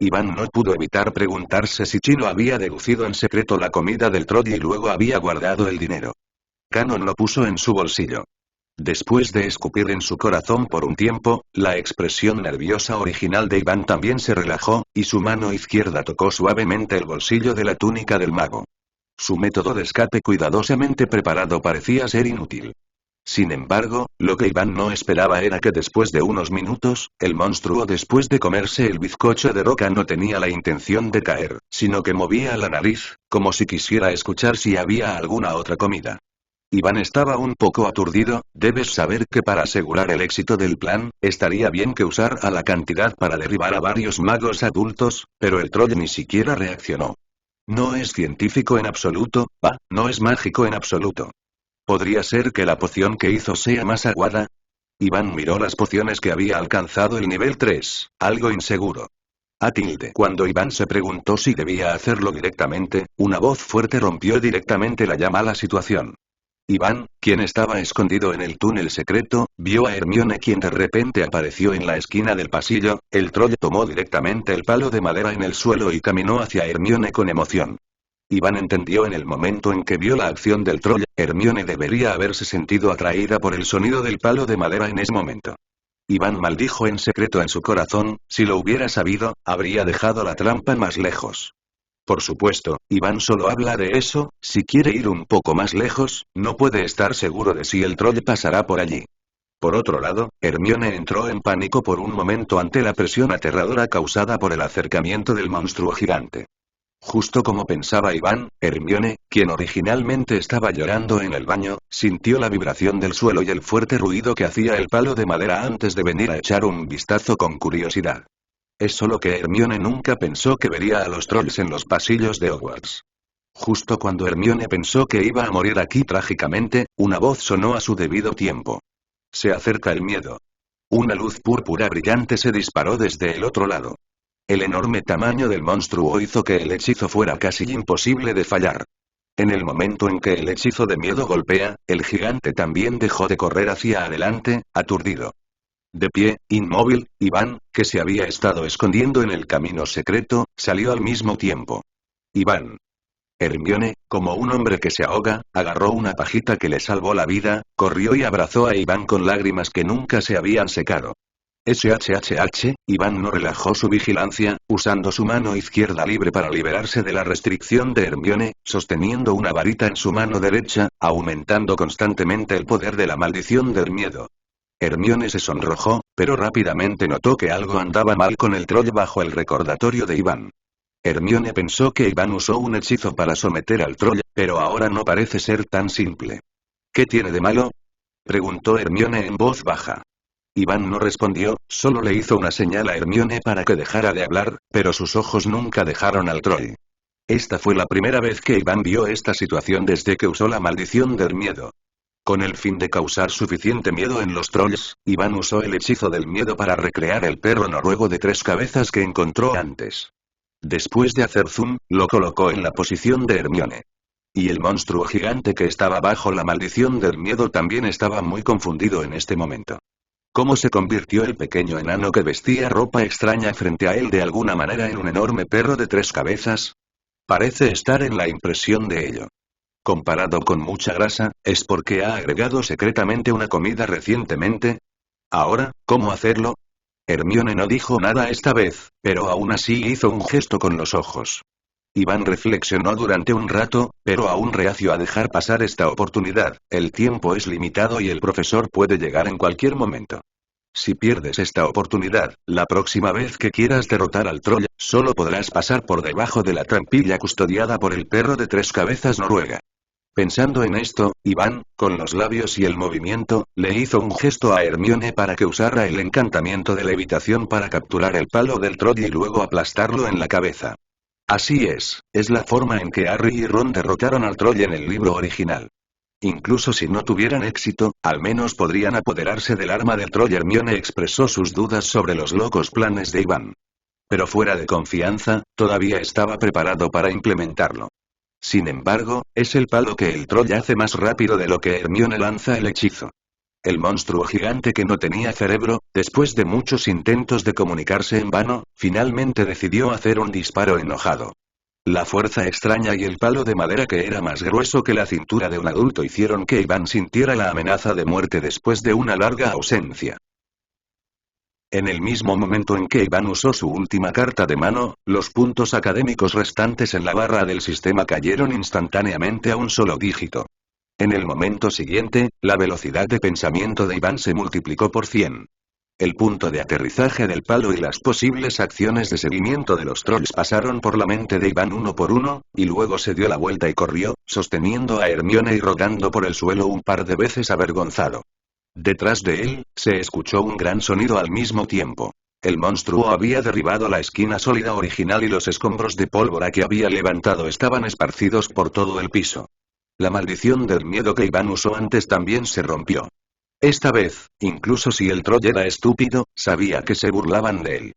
Iván no pudo evitar preguntarse si Chino había deducido en secreto la comida del troll y luego había guardado el dinero. Canon lo puso en su bolsillo. Después de escupir en su corazón por un tiempo, la expresión nerviosa original de Iván también se relajó, y su mano izquierda tocó suavemente el bolsillo de la túnica del mago. Su método de escape cuidadosamente preparado parecía ser inútil. Sin embargo, lo que Iván no esperaba era que después de unos minutos, el monstruo después de comerse el bizcocho de roca no tenía la intención de caer, sino que movía la nariz, como si quisiera escuchar si había alguna otra comida. Iván estaba un poco aturdido. Debes saber que para asegurar el éxito del plan, estaría bien que usara la cantidad para derribar a varios magos adultos, pero el troll ni siquiera reaccionó. No es científico en absoluto, no es mágico en absoluto. ¿Podría ser que la poción que hizo sea más aguada? Iván miró las pociones que había alcanzado el nivel 3, algo inseguro. Cuando Iván se preguntó si debía hacerlo directamente, una voz fuerte rompió directamente la ya mala situación. Iván, quien estaba escondido en el túnel secreto, vio a Hermione, quien de repente apareció en la esquina del pasillo. El troll tomó directamente el palo de madera en el suelo y caminó hacia Hermione con emoción. Iván entendió en el momento en que vio la acción del troll. Hermione debería haberse sentido atraída por el sonido del palo de madera en ese momento. Iván maldijo en secreto en su corazón: si lo hubiera sabido, habría dejado la trampa más lejos. Por supuesto, Iván solo habla de eso. Si quiere ir un poco más lejos, no puede estar seguro de si el troll pasará por allí. Por otro lado, Hermione entró en pánico por un momento ante la presión aterradora causada por el acercamiento del monstruo gigante. Justo como pensaba Iván, Hermione, quien originalmente estaba llorando en el baño, sintió la vibración del suelo y el fuerte ruido que hacía el palo de madera antes de venir a echar un vistazo con curiosidad. Es solo que Hermione nunca pensó que vería a los trolls en los pasillos de Hogwarts. Justo cuando Hermione pensó que iba a morir aquí trágicamente, una voz sonó a su debido tiempo. Se acerca el miedo. Una luz púrpura brillante se disparó desde el otro lado. El enorme tamaño del monstruo hizo que el hechizo fuera casi imposible de fallar. En el momento en que el hechizo de miedo golpea, el gigante también dejó de correr hacia adelante, aturdido. De pie, inmóvil, Iván, que se había estado escondiendo en el camino secreto, salió al mismo tiempo. Iván. Hermione, como un hombre que se ahoga, agarró una pajita que le salvó la vida, corrió y abrazó a Iván con lágrimas que nunca se habían secado. Iván no relajó su vigilancia, usando su mano izquierda libre para liberarse de la restricción de Hermione, sosteniendo una varita en su mano derecha, aumentando constantemente el poder de la maldición del miedo. Hermione se sonrojó, pero rápidamente notó que algo andaba mal con el troll bajo el recordatorio de Iván. Hermione pensó que Iván usó un hechizo para someter al troll, pero ahora no parece ser tan simple. ¿Qué tiene de malo?, preguntó Hermione en voz baja. Iván no respondió, solo le hizo una señal a Hermione para que dejara de hablar, pero sus ojos nunca dejaron al troll. Esta fue la primera vez que Iván vio esta situación desde que usó la maldición del miedo. Con el fin de causar suficiente miedo en los trolls, Iván usó el hechizo del miedo para recrear el perro noruego de 3 cabezas que encontró antes. Después de hacer zoom, lo colocó en la posición de Hermione. Y el monstruo gigante que estaba bajo la maldición del miedo también estaba muy confundido en este momento. ¿Cómo se convirtió el pequeño enano que vestía ropa extraña frente a él de alguna manera en un enorme perro de 3 cabezas? Parece estar en la impresión de ello. Comparado con mucha grasa, ¿es porque ha agregado secretamente una comida recientemente? Ahora, ¿cómo hacerlo? Hermione no dijo nada esta vez, pero aún así hizo un gesto con los ojos. Iván reflexionó durante un rato, pero aún reacio a dejar pasar esta oportunidad. El tiempo es limitado y el profesor puede llegar en cualquier momento. Si pierdes esta oportunidad, la próxima vez que quieras derrotar al troll, solo podrás pasar por debajo de la trampilla custodiada por el perro de 3 cabezas noruega. Pensando en esto, Iván, con los labios y el movimiento, le hizo un gesto a Hermione para que usara el encantamiento de levitación para capturar el palo del troll y luego aplastarlo en la cabeza. Así es la forma en que Harry y Ron derrotaron al troll en el libro original. Incluso si no tuvieran éxito, al menos podrían apoderarse del arma del troll. Hermione expresó sus dudas sobre los locos planes de Iván. Pero fuera de confianza, todavía estaba preparado para implementarlo. Sin embargo, es el palo que el troll hace más rápido de lo que Hermione lanza el hechizo. El monstruo gigante que no tenía cerebro, después de muchos intentos de comunicarse en vano, finalmente decidió hacer un disparo enojado. La fuerza extraña y el palo de madera que era más grueso que la cintura de un adulto hicieron que Iván sintiera la amenaza de muerte después de una larga ausencia. En el mismo momento en que Iván usó su última carta de mano, los puntos académicos restantes en la barra del sistema cayeron instantáneamente a un solo dígito. En el momento siguiente, la velocidad de pensamiento de Iván se multiplicó por 100. El punto de aterrizaje del palo y las posibles acciones de seguimiento de los trolls pasaron por la mente de Iván uno por uno, y luego se dio la vuelta y corrió, sosteniendo a Hermione y rodando por el suelo un par de veces avergonzado. Detrás de él, se escuchó un gran sonido al mismo tiempo. El monstruo había derribado la esquina sólida original y los escombros de pólvora que había levantado estaban esparcidos por todo el piso. La maldición del miedo que Iván usó antes también se rompió. Esta vez, incluso si el troll era estúpido, sabía que se burlaban de él.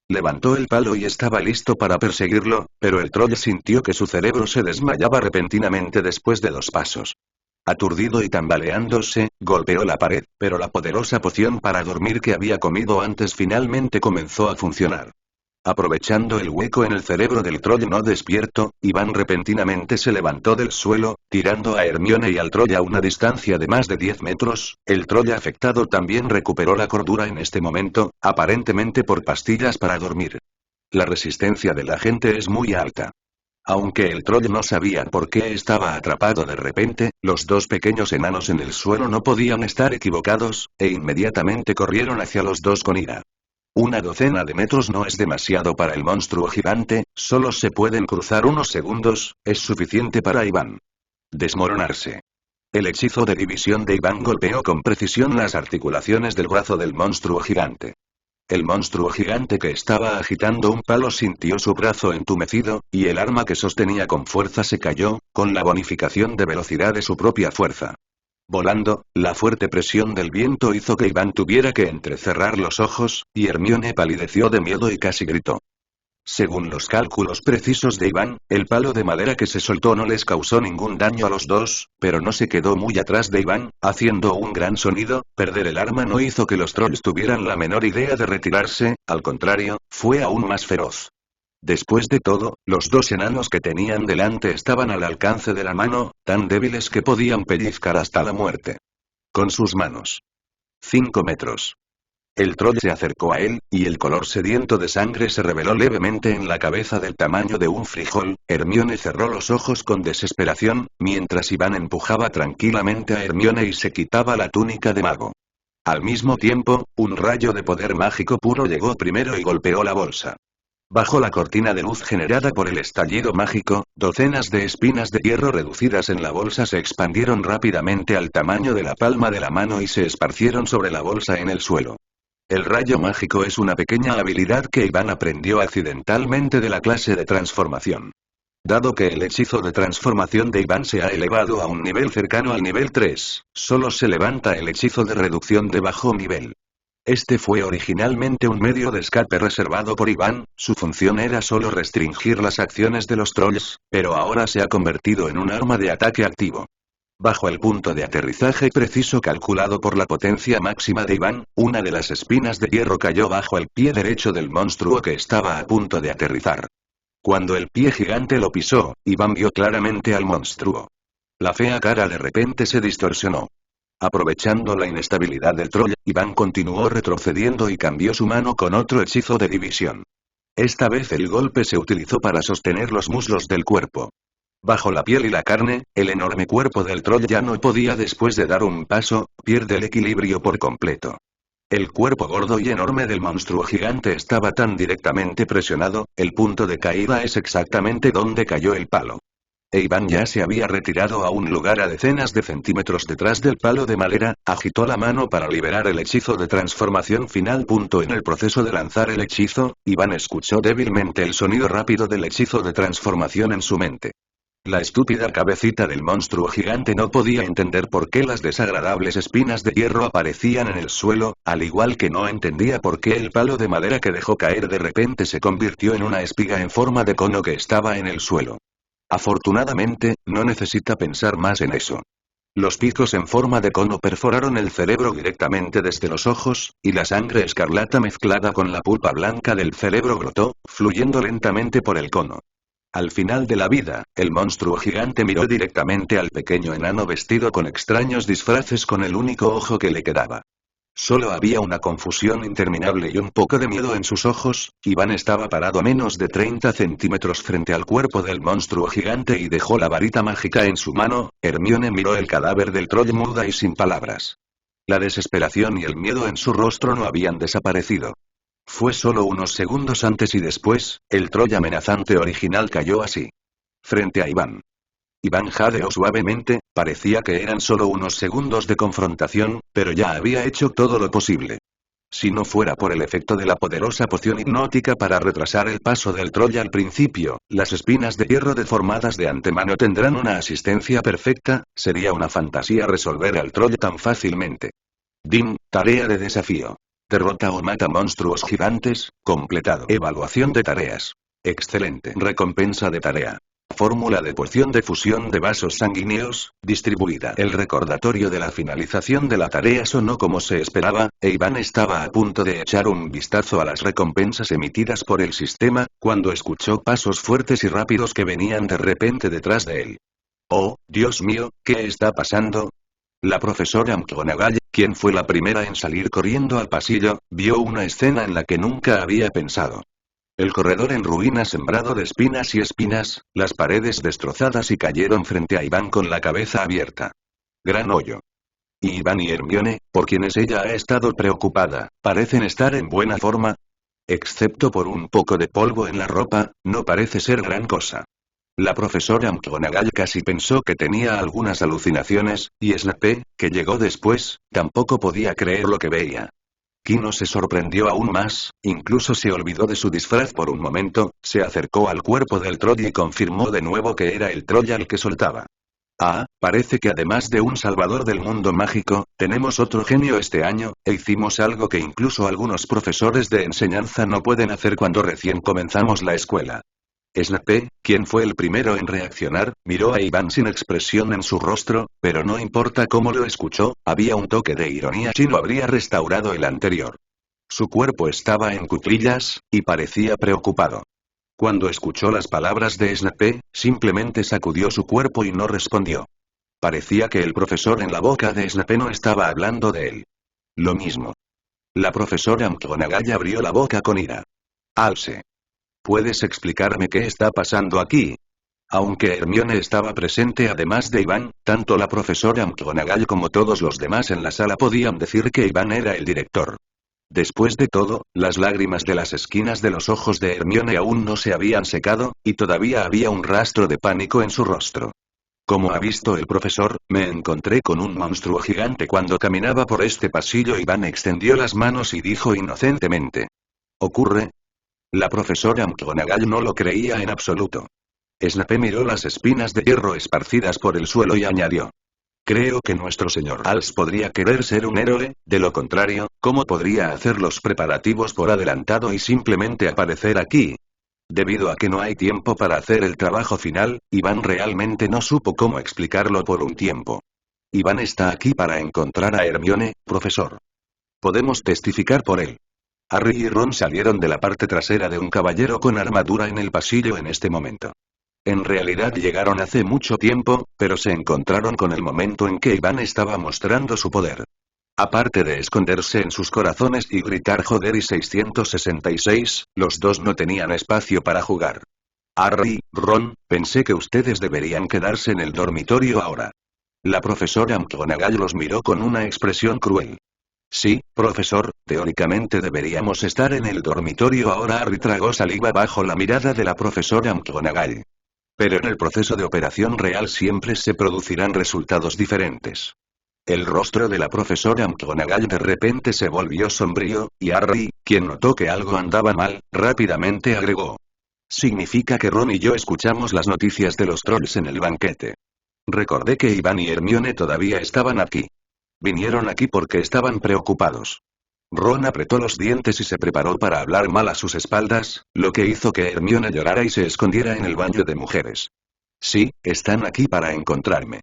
Levantó el palo y estaba listo para perseguirlo, pero el troll sintió que su cerebro se desmayaba repentinamente después de 2 pasos. Aturdido y tambaleándose, golpeó la pared, pero la poderosa poción para dormir que había comido antes finalmente comenzó a funcionar. Aprovechando el hueco en el cerebro del troll no despierto, Iván repentinamente se levantó del suelo, tirando a Hermione y al troll a una distancia de más de 10 metros. El troll afectado también recuperó la cordura en este momento, aparentemente por pastillas para dormir. La resistencia de la gente es muy alta. Aunque el troll no sabía por qué estaba atrapado de repente, los 2 pequeños enanos en el suelo no podían estar equivocados, e inmediatamente corrieron hacia los 2 con ira. Una docena de metros no es demasiado para el monstruo gigante, solo se pueden cruzar unos segundos, es suficiente para Iván. Desmoronarse. El hechizo de división de Iván golpeó con precisión las articulaciones del brazo del monstruo gigante. El monstruo gigante que estaba agitando un palo sintió su brazo entumecido, y el arma que sostenía con fuerza se cayó, con la bonificación de velocidad de su propia fuerza. Volando, la fuerte presión del viento hizo que Iván tuviera que entrecerrar los ojos, y Hermione palideció de miedo y casi gritó. Según los cálculos precisos de Iván, el palo de madera que se soltó no les causó ningún daño a los 2, pero no se quedó muy atrás de Iván, haciendo un gran sonido. Perder el arma no hizo que los trolls tuvieran la menor idea de retirarse, al contrario, fue aún más feroz. Después de todo, los 2 enanos que tenían delante estaban al alcance de la mano, tan débiles que podían pellizcar hasta la muerte. Con sus manos. 5 metros. El troll se acercó a él, y el color sediento de sangre se reveló levemente en la cabeza del tamaño de un frijol. Hermione cerró los ojos con desesperación, mientras Iván empujaba tranquilamente a Hermione y se quitaba la túnica de mago. Al mismo tiempo, un rayo de poder mágico puro llegó primero y golpeó la bolsa. Bajo la cortina de luz generada por el estallido mágico, docenas de espinas de hierro reducidas en la bolsa se expandieron rápidamente al tamaño de la palma de la mano y se esparcieron sobre la bolsa en el suelo. El rayo mágico es una pequeña habilidad que Iván aprendió accidentalmente de la clase de transformación. Dado que el hechizo de transformación de Iván se ha elevado a un nivel cercano al nivel 3, solo se levanta el hechizo de reducción de bajo nivel. Este fue originalmente un medio de escape reservado por Iván, su función era solo restringir las acciones de los trolls, pero ahora se ha convertido en un arma de ataque activo. Bajo el punto de aterrizaje preciso calculado por la potencia máxima de Iván, una de las espinas de hierro cayó bajo el pie derecho del monstruo que estaba a punto de aterrizar. Cuando el pie gigante lo pisó, Iván vio claramente al monstruo. La fea cara de repente se distorsionó. Aprovechando la inestabilidad del troll, Iván continuó retrocediendo y cambió su mano con otro hechizo de división. Esta vez el golpe se utilizó para sostener los muslos del cuerpo. Bajo la piel y la carne, el enorme cuerpo del troll ya no podía después de dar un paso, pierde el equilibrio por completo. El cuerpo gordo y enorme del monstruo gigante estaba tan directamente presionado, el punto de caída es exactamente donde cayó el palo. Iván ya se había retirado a un lugar a decenas de centímetros detrás del palo de madera, agitó la mano para liberar el hechizo de transformación final. En el proceso de lanzar el hechizo, Iván escuchó débilmente el sonido rápido del hechizo de transformación en su mente. La estúpida cabecita del monstruo gigante no podía entender por qué las desagradables espinas de hierro aparecían en el suelo, al igual que no entendía por qué el palo de madera que dejó caer de repente se convirtió en una espiga en forma de cono que estaba en el suelo. Afortunadamente, no necesita pensar más en eso. Los picos en forma de cono perforaron el cerebro directamente desde los ojos, y la sangre escarlata mezclada con la pulpa blanca del cerebro brotó, fluyendo lentamente por el cono. Al final de la vida, el monstruo gigante miró directamente al pequeño enano vestido con extraños disfraces con el único ojo que le quedaba. Solo había una confusión interminable y un poco de miedo en sus ojos. Iván estaba parado a menos de 30 centímetros frente al cuerpo del monstruo gigante y dejó la varita mágica en su mano. Hermione miró el cadáver del troll muda y sin palabras. La desesperación y el miedo en su rostro no habían desaparecido. Fue solo unos segundos antes y después, el troll amenazante original cayó así. Frente a Iván. Iván jadeó suavemente, parecía que eran solo unos segundos de confrontación, pero ya había hecho todo lo posible. Si no fuera por el efecto de la poderosa poción hipnótica para retrasar el paso del troll al principio, las espinas de hierro deformadas de antemano tendrán una asistencia perfecta. Sería una fantasía resolver al troll tan fácilmente. DIN, tarea de desafío. Derrota o mata monstruos gigantes, completado. Evaluación de tareas. Excelente. Recompensa de tarea. Fórmula de poción de fusión de vasos sanguíneos, distribuida. El recordatorio de la finalización de la tarea sonó como se esperaba, e Iván estaba a punto de echar un vistazo a las recompensas emitidas por el sistema, cuando escuchó pasos fuertes y rápidos que venían de repente detrás de él. Oh, Dios mío, ¿qué está pasando? La profesora McGonagall, quien fue la primera en salir corriendo al pasillo, vio una escena en la que nunca había pensado. El corredor en ruinas sembrado de espinas y espinas, las paredes destrozadas y cayeron frente a Iván con la cabeza abierta. Gran hoyo. Y Iván y Hermione, por quienes ella ha estado preocupada, parecen estar en buena forma. Excepto por un poco de polvo en la ropa, no parece ser gran cosa. La profesora McGonagall casi pensó que tenía algunas alucinaciones, y Snape, que llegó después, tampoco podía creer lo que veía. Kino se sorprendió aún más, incluso se olvidó de su disfraz por un momento, se acercó al cuerpo del troll y confirmó de nuevo que era el troll al que soltaba. Ah, parece que además de un salvador del mundo mágico, tenemos otro genio este año, e hicimos algo que incluso algunos profesores de enseñanza no pueden hacer cuando recién comenzamos la escuela. Snape, quien fue el primero en reaccionar, miró a Iván sin expresión en su rostro, pero no importa cómo lo escuchó, había un toque de ironía si no habría restaurado el anterior. Su cuerpo estaba en cuclillas, y parecía preocupado. Cuando escuchó las palabras de Snape, simplemente sacudió su cuerpo y no respondió. Parecía que el profesor en la boca de Snape no estaba hablando de él. Lo mismo. La profesora McGonagall abrió la boca con ira. Alce. ¿Puedes explicarme qué está pasando aquí? Aunque Hermione estaba presente además de Iván, tanto la profesora McGonagall como todos los demás en la sala podían decir que Iván era el director. Después de todo, las lágrimas de las esquinas de los ojos de Hermione aún no se habían secado, y todavía había un rastro de pánico en su rostro. Como ha visto el profesor, me encontré con un monstruo gigante cuando caminaba por este pasillo. Iván extendió las manos y dijo inocentemente. ¿Ocurre? La profesora McGonagall no lo creía en absoluto. Snape miró las espinas de hierro esparcidas por el suelo y añadió. Creo que nuestro señor Hals podría querer ser un héroe, de lo contrario, ¿cómo podría hacer los preparativos por adelantado y simplemente aparecer aquí? Debido a que no hay tiempo para hacer el trabajo final, Iván realmente no supo cómo explicarlo por un tiempo. Iván está aquí para encontrar a Hermione, profesor. Podemos testificar por él. Harry y Ron salieron de la parte trasera de un caballero con armadura en el pasillo en este momento. En realidad llegaron hace mucho tiempo, pero se encontraron con el momento en que Iván estaba mostrando su poder. Aparte de esconderse en sus corazones y gritar joder y 666, los dos no tenían espacio para jugar. Harry, Ron, pensé que ustedes deberían quedarse en el dormitorio ahora. La profesora McGonagall los miró con una expresión cruel. Sí, profesor, teóricamente deberíamos estar en el dormitorio ahora. Harry tragó saliva bajo la mirada de la profesora McGonagall. Pero en el proceso de operación real siempre se producirán resultados diferentes. El rostro de la profesora McGonagall de repente se volvió sombrío, y Harry, quien notó que algo andaba mal, rápidamente agregó. Significa que Ron y yo escuchamos las noticias de los trolls en el banquete. Recordé que Iván y Hermione todavía estaban aquí. Vinieron aquí porque estaban preocupados. Ron apretó los dientes y se preparó para hablar mal a sus espaldas, lo que hizo que Hermione llorara y se escondiera en el baño de mujeres. Sí, están aquí para encontrarme.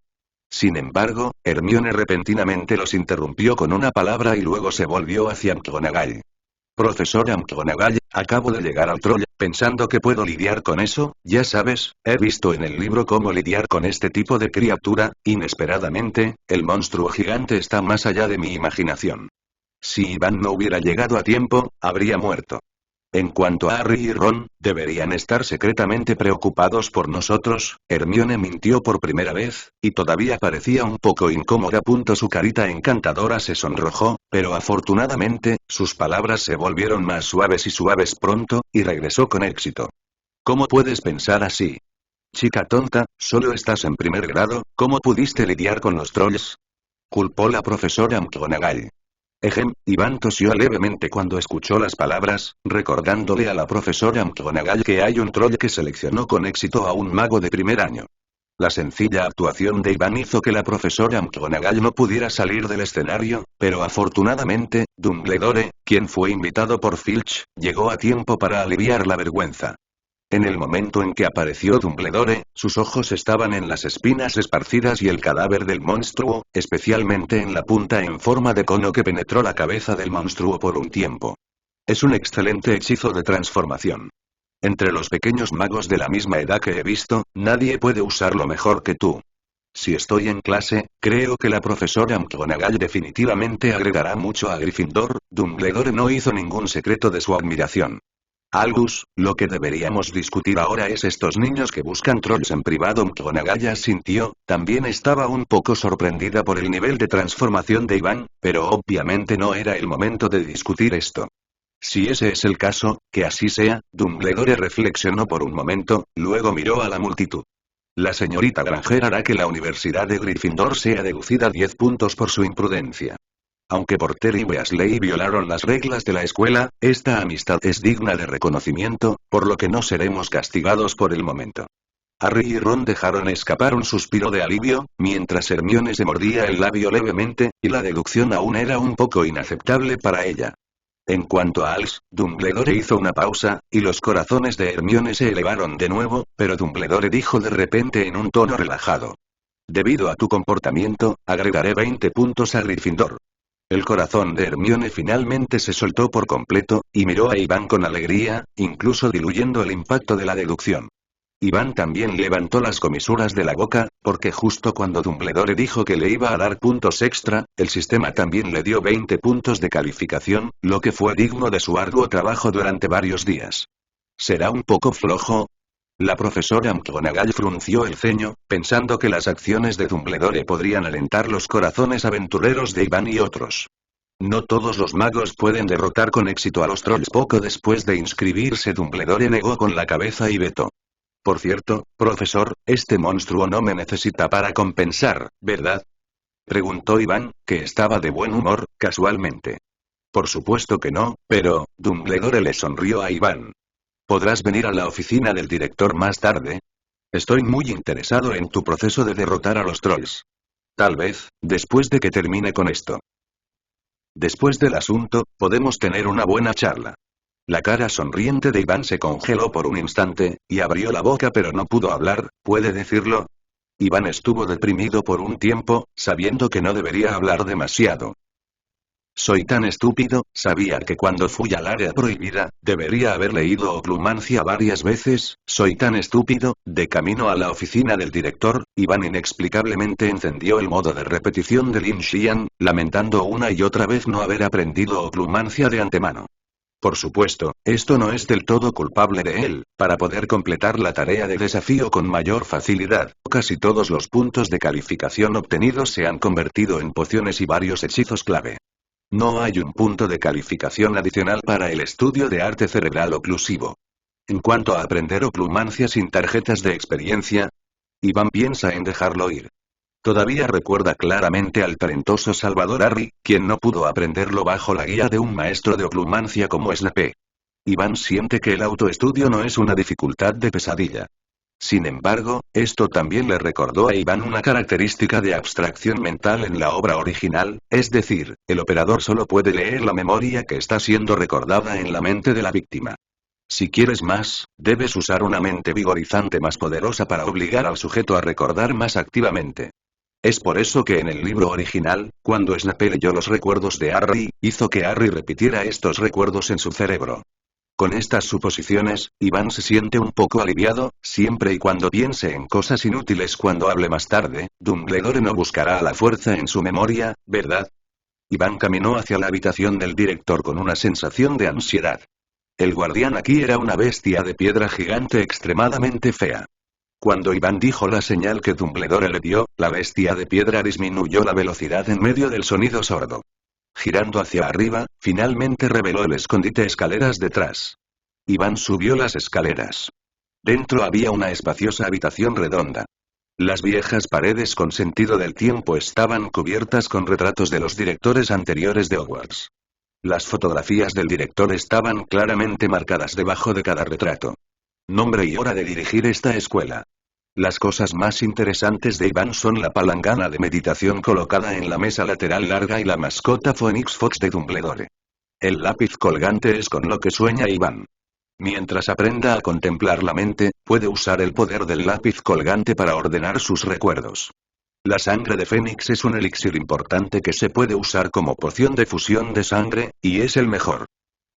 Sin embargo, Hermione repentinamente los interrumpió con una palabra y luego se volvió hacia McGonagall. Profesora McGonagall, Acabo de llegar al troll, pensando que puedo lidiar con eso, ya sabes, he visto en el libro cómo lidiar con este tipo de criatura, inesperadamente, el monstruo gigante está más allá de mi imaginación. Si Iván no hubiera llegado a tiempo, habría muerto. En cuanto a Harry y Ron, deberían estar secretamente preocupados por nosotros. Hermione mintió por primera vez, y todavía parecía un poco incómoda. Su carita encantadora se sonrojó, pero afortunadamente, sus palabras se volvieron más suaves y suaves pronto, y regresó con éxito. ¿Cómo puedes pensar así? Chica tonta, solo estás en primer grado, ¿cómo pudiste lidiar con los trolls? Culpó la profesora McGonagall. Iván tosió levemente cuando escuchó las palabras, recordándole a la profesora McGonagall que hay un troll que seleccionó con éxito a un mago de primer año. La sencilla actuación de Iván hizo que la profesora McGonagall no pudiera salir del escenario, pero afortunadamente, Dumbledore, quien fue invitado por Filch, llegó a tiempo para aliviar la vergüenza. En el momento en que apareció Dumbledore, sus ojos estaban en las espinas esparcidas y el cadáver del monstruo, especialmente en la punta en forma de cono que penetró la cabeza del monstruo por un tiempo. Es un excelente hechizo de transformación. Entre los pequeños magos de la misma edad que he visto, nadie puede usarlo mejor que tú. Si estoy en clase, creo que la profesora McGonagall definitivamente agregará mucho a Gryffindor. Dumbledore no hizo ningún secreto de su admiración. Albus, lo que deberíamos discutir ahora es estos niños que buscan trolls en privado. McGonagall asintió, también estaba un poco sorprendida por el nivel de transformación de Iván, pero obviamente no era el momento de discutir esto. Si ese es el caso, que así sea. Dumbledore reflexionó por un momento, luego miró a la multitud. La señorita Granger hará que la Universidad de Gryffindor sea deducida 10 puntos por su imprudencia. Aunque Potter y Weasley violaron las reglas de la escuela, esta amistad es digna de reconocimiento, por lo que no seremos castigados por el momento. Harry y Ron dejaron escapar un suspiro de alivio, mientras Hermione se mordía el labio levemente, y la deducción aún era un poco inaceptable para ella. En cuanto a Albus, Dumbledore hizo una pausa, y los corazones de Hermione se elevaron de nuevo, pero Dumbledore dijo de repente en un tono relajado. Debido a tu comportamiento, agregaré 20 puntos a Gryffindor. El corazón de Hermione finalmente se soltó por completo, y miró a Iván con alegría, incluso diluyendo el impacto de la deducción. Iván también levantó las comisuras de la boca, porque justo cuando Dumbledore dijo que le iba a dar puntos extra, el sistema también le dio 20 puntos de calificación, lo que fue digno de su arduo trabajo durante varios días. ¿Será un poco flojo? La profesora McGonagall frunció el ceño, pensando que las acciones de Dumbledore podrían alentar los corazones aventureros de Iván y otros. No todos los magos pueden derrotar con éxito a los trolls. Poco después de inscribirse, Dumbledore negó con la cabeza y vetó. Por cierto, profesor, este monstruo no me necesita para compensar, ¿verdad? Preguntó Iván, que estaba de buen humor, casualmente. Por supuesto que no, pero, Dumbledore le sonrió a Iván. ¿Podrás venir a la oficina del director más tarde? Estoy muy interesado en tu proceso de derrotar a los trolls. Tal vez, después de que termine con esto. Después del asunto, podemos tener una buena charla. La cara sonriente de Iván se congeló por un instante, y abrió la boca pero no pudo hablar. ¿Puede decirlo? Iván estuvo deprimido por un tiempo, sabiendo que no debería hablar demasiado. Soy tan estúpido, sabía que cuando fui al área prohibida, debería haber leído Oclumancia varias veces. Soy tan estúpido. De camino a la oficina del director, Iván inexplicablemente encendió el modo de repetición de Lin Xian, lamentando una y otra vez no haber aprendido Oclumancia de antemano. Por supuesto, esto no es del todo culpable de él. Para poder completar la tarea de desafío con mayor facilidad, casi todos los puntos de calificación obtenidos se han convertido en pociones y varios hechizos clave. No hay un punto de calificación adicional para el estudio de arte cerebral oclusivo. En cuanto a aprender oclumancia sin tarjetas de experiencia, Iván piensa en dejarlo ir. Todavía recuerda claramente al talentoso Salvador Harry, quien no pudo aprenderlo bajo la guía de un maestro de oclumancia como Snape. Iván siente que el autoestudio no es una dificultad de pesadilla. Sin embargo, esto también le recordó a Iván una característica de abstracción mental en la obra original, es decir, el operador solo puede leer la memoria que está siendo recordada en la mente de la víctima. Si quieres más, debes usar una mente vigorizante más poderosa para obligar al sujeto a recordar más activamente. Es por eso que en el libro original, cuando Snape leyó los recuerdos de Harry, hizo que Harry repitiera estos recuerdos en su cerebro. Con estas suposiciones, Iván se siente un poco aliviado, siempre y cuando piense en cosas inútiles cuando hable más tarde. Dumbledore no buscará a la fuerza en su memoria, ¿verdad? Iván caminó hacia la habitación del director con una sensación de ansiedad. El guardián aquí era una bestia de piedra gigante extremadamente fea. Cuando Iván dijo la señal que Dumbledore le dio, la bestia de piedra disminuyó la velocidad en medio del sonido sordo. Girando hacia arriba, finalmente reveló el escondite escaleras detrás. Iván subió las escaleras. Dentro había una espaciosa habitación redonda. Las viejas paredes con sentido del tiempo estaban cubiertas con retratos de los directores anteriores de Hogwarts. Las fotografías del director estaban claramente marcadas debajo de cada retrato. Nombre y hora de dirigir esta escuela. Las cosas más interesantes de Iván son la palangana de meditación colocada en la mesa lateral larga y la mascota Phoenix Fox de Dumbledore. El lápiz colgante es con lo que sueña Iván. Mientras aprenda a contemplar la mente, puede usar el poder del lápiz colgante para ordenar sus recuerdos. La sangre de Fénix es un elixir importante que se puede usar como poción de fusión de sangre, y es el mejor.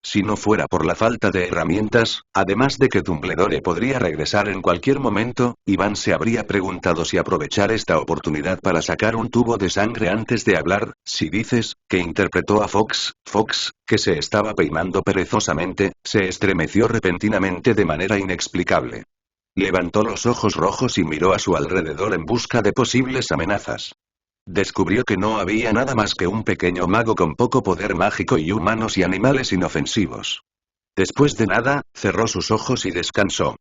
Si no fuera por la falta de herramientas, además de que Dumbledore podría regresar en cualquier momento, Iván se habría preguntado si aprovechar esta oportunidad para sacar un tubo de sangre antes de hablar. Si dices, que interpretó a Fox, que se estaba peinando perezosamente, se estremeció repentinamente de manera inexplicable. Levantó los ojos rojos y miró a su alrededor en busca de posibles amenazas. Descubrió que no había nada más que un pequeño mago con poco poder mágico y humanos y animales inofensivos. Después de nada, cerró sus ojos y descansó.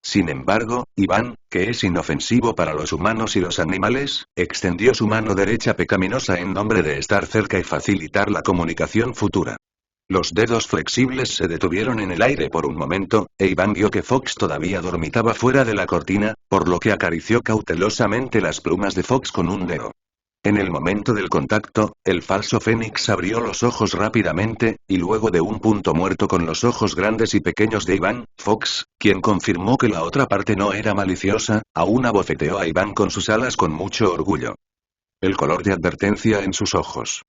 Sin embargo, Iván, que es inofensivo para los humanos y los animales, extendió su mano derecha pecaminosa en nombre de estar cerca y facilitar la comunicación futura. Los dedos flexibles se detuvieron en el aire por un momento, e Iván vio que Fox todavía dormitaba fuera de la cortina, por lo que acarició cautelosamente las plumas de Fox con un dedo. En el momento del contacto, el falso Fénix abrió los ojos rápidamente, y luego de un punto muerto con los ojos grandes y pequeños de Iván, Fox, quien confirmó que la otra parte no era maliciosa, aún abofeteó a Iván con sus alas con mucho orgullo. El color de advertencia en sus ojos.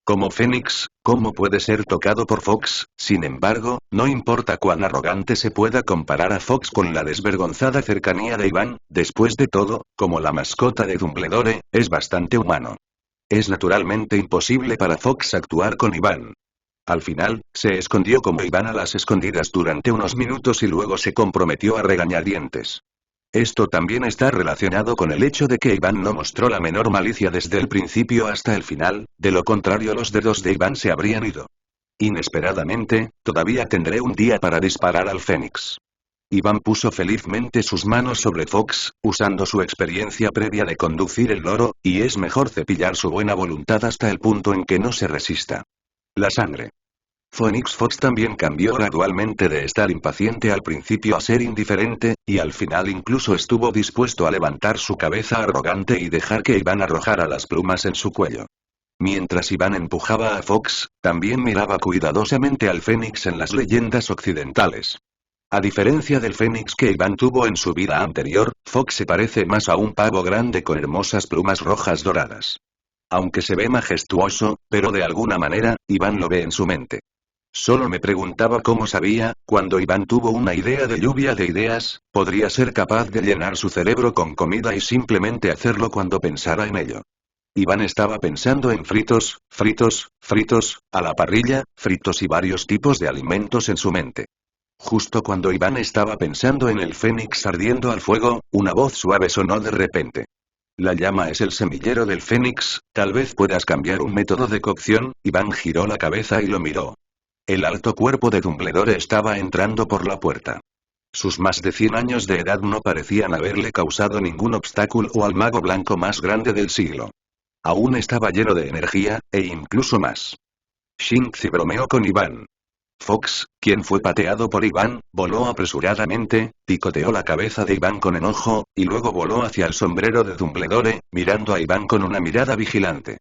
Como Fénix, ¿cómo puede ser tocado por Fox? Sin embargo, no importa cuán arrogante se pueda comparar a Fox con la desvergonzada cercanía de Iván, después de todo, como la mascota de Dumbledore, es bastante humano. Es naturalmente imposible para Fox actuar con Iván. Al final, se escondió como Iván a las escondidas durante unos minutos y luego se comprometió a regañadientes. Esto también está relacionado con el hecho de que Iván no mostró la menor malicia desde el principio hasta el final, de lo contrario los dedos de Iván se habrían ido. Inesperadamente, todavía tendré un día para disparar al Fénix. Iván puso felizmente sus manos sobre Fox, usando su experiencia previa de conducir el loro, y es mejor cepillar su buena voluntad hasta el punto en que no se resista. La sangre. Phoenix Fox también cambió gradualmente de estar impaciente al principio a ser indiferente, y al final incluso estuvo dispuesto a levantar su cabeza arrogante y dejar que Iván arrojara las plumas en su cuello. Mientras Iván empujaba a Fox, también miraba cuidadosamente al Fénix en las leyendas occidentales. A diferencia del Fénix que Iván tuvo en su vida anterior, Fox se parece más a un pavo grande con hermosas plumas rojas doradas. Aunque se ve majestuoso, pero de alguna manera, Iván lo ve en su mente. Solo me preguntaba cómo sabía, cuando Iván tuvo una idea de lluvia de ideas, podría ser capaz de llenar su cerebro con comida y simplemente hacerlo cuando pensara en ello. Iván estaba pensando en fritos, a la parrilla, fritos y varios tipos de alimentos en su mente. Justo cuando Iván estaba pensando en el Fénix ardiendo al fuego, una voz suave sonó de repente. La llama es el semillero del Fénix, tal vez puedas cambiar un método de cocción. Iván giró la cabeza y lo miró. El alto cuerpo de Dumbledore estaba entrando por la puerta. Sus más de 100 años de edad no parecían haberle causado ningún obstáculo al mago blanco más grande del siglo. Aún estaba lleno de energía, e incluso más. Shinxi bromeó con Iván. Fox, quien fue pateado por Iván, voló apresuradamente, picoteó la cabeza de Iván con enojo, y luego voló hacia el sombrero de Dumbledore, mirando a Iván con una mirada vigilante.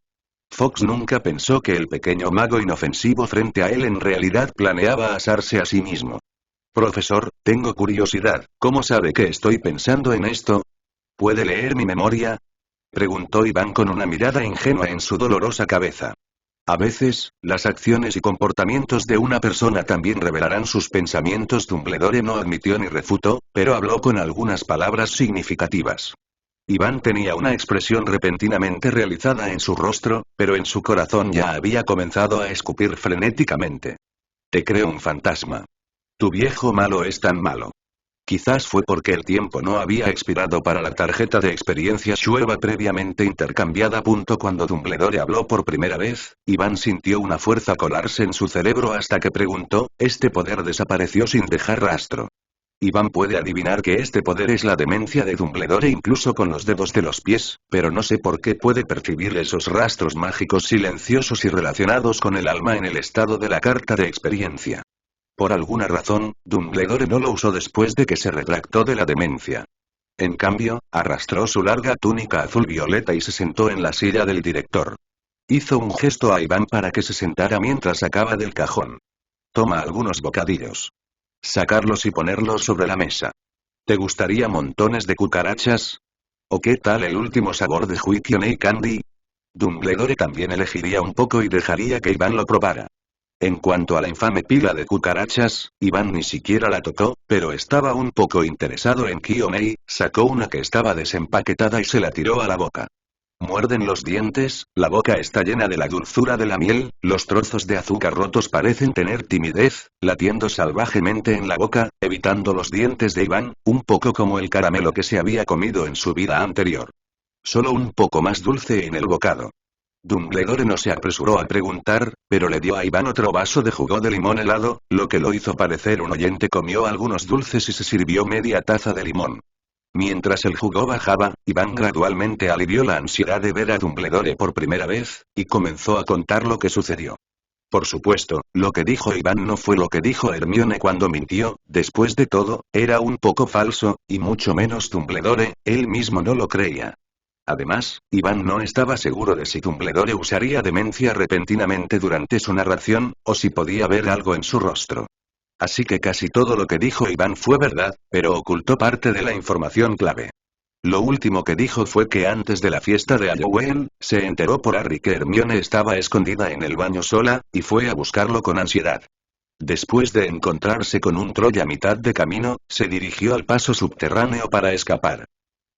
Fox nunca pensó que el pequeño mago inofensivo frente a él en realidad planeaba asarse a sí mismo. Profesor, tengo curiosidad, ¿cómo sabe que estoy pensando en esto? ¿Puede leer mi memoria? Preguntó Iván con una mirada ingenua en su dolorosa cabeza. A veces, las acciones y comportamientos de una persona también revelarán sus pensamientos. Dumbledore no admitió ni refutó, pero habló con algunas palabras significativas. Iván tenía una expresión repentinamente realizada en su rostro, pero en su corazón ya había comenzado a escupir frenéticamente. Te creo un fantasma. Tu viejo malo es tan malo. Quizás fue porque el tiempo no había expirado para la tarjeta de experiencia Shueva previamente intercambiada. Cuando Dumbledore habló por primera vez, Iván sintió una fuerza colarse en su cerebro hasta que preguntó, este poder desapareció sin dejar rastro. Iván puede adivinar que este poder es la demencia de Dumbledore incluso con los dedos de los pies, pero no sé por qué puede percibir esos rastros mágicos silenciosos y relacionados con el alma en el estado de la carta de experiencia. Por alguna razón, Dumbledore no lo usó después de que se retractó de la demencia. En cambio, arrastró su larga túnica azul violeta y se sentó en la silla del director. Hizo un gesto a Iván para que se sentara mientras sacaba del cajón. Toma algunos bocadillos. Sacarlos y ponerlos sobre la mesa. ¿Te gustaría montones de cucarachas? ¿O qué tal el último sabor de Huiquionei Candy? Dumbledore también elegiría un poco y dejaría que Iván lo probara. En cuanto a la infame pila de cucarachas, Iván ni siquiera la tocó, pero estaba un poco interesado en Kionei, sacó una que estaba desempaquetada y se la tiró a la boca. Muerden los dientes, la boca está llena de la dulzura de la miel, los trozos de azúcar rotos parecen tener timidez, latiendo salvajemente en la boca, evitando los dientes de Iván, un poco como el caramelo que se había comido en su vida anterior. Solo un poco más dulce en el bocado. Dumbledore no se apresuró a preguntar, pero le dio a Iván otro vaso de jugo de limón helado, lo que lo hizo parecer un oyente. Comió algunos dulces y se sirvió media taza de limón. Mientras el jugo bajaba, Iván gradualmente alivió la ansiedad de ver a Dumbledore por primera vez, y comenzó a contar lo que sucedió. Por supuesto, lo que dijo Iván no fue lo que dijo Hermione cuando mintió, después de todo, era un poco falso, y mucho menos Dumbledore, él mismo no lo creía. Además, Iván no estaba seguro de si Dumbledore usaría demencia repentinamente durante su narración, o si podía ver algo en su rostro. Así que casi todo lo que dijo Iván fue verdad, pero ocultó parte de la información clave. Lo último que dijo fue que antes de la fiesta de Halloween, se enteró por Harry que Hermione estaba escondida en el baño sola, y fue a buscarlo con ansiedad. Después de encontrarse con un troll a mitad de camino, se dirigió al paso subterráneo para escapar.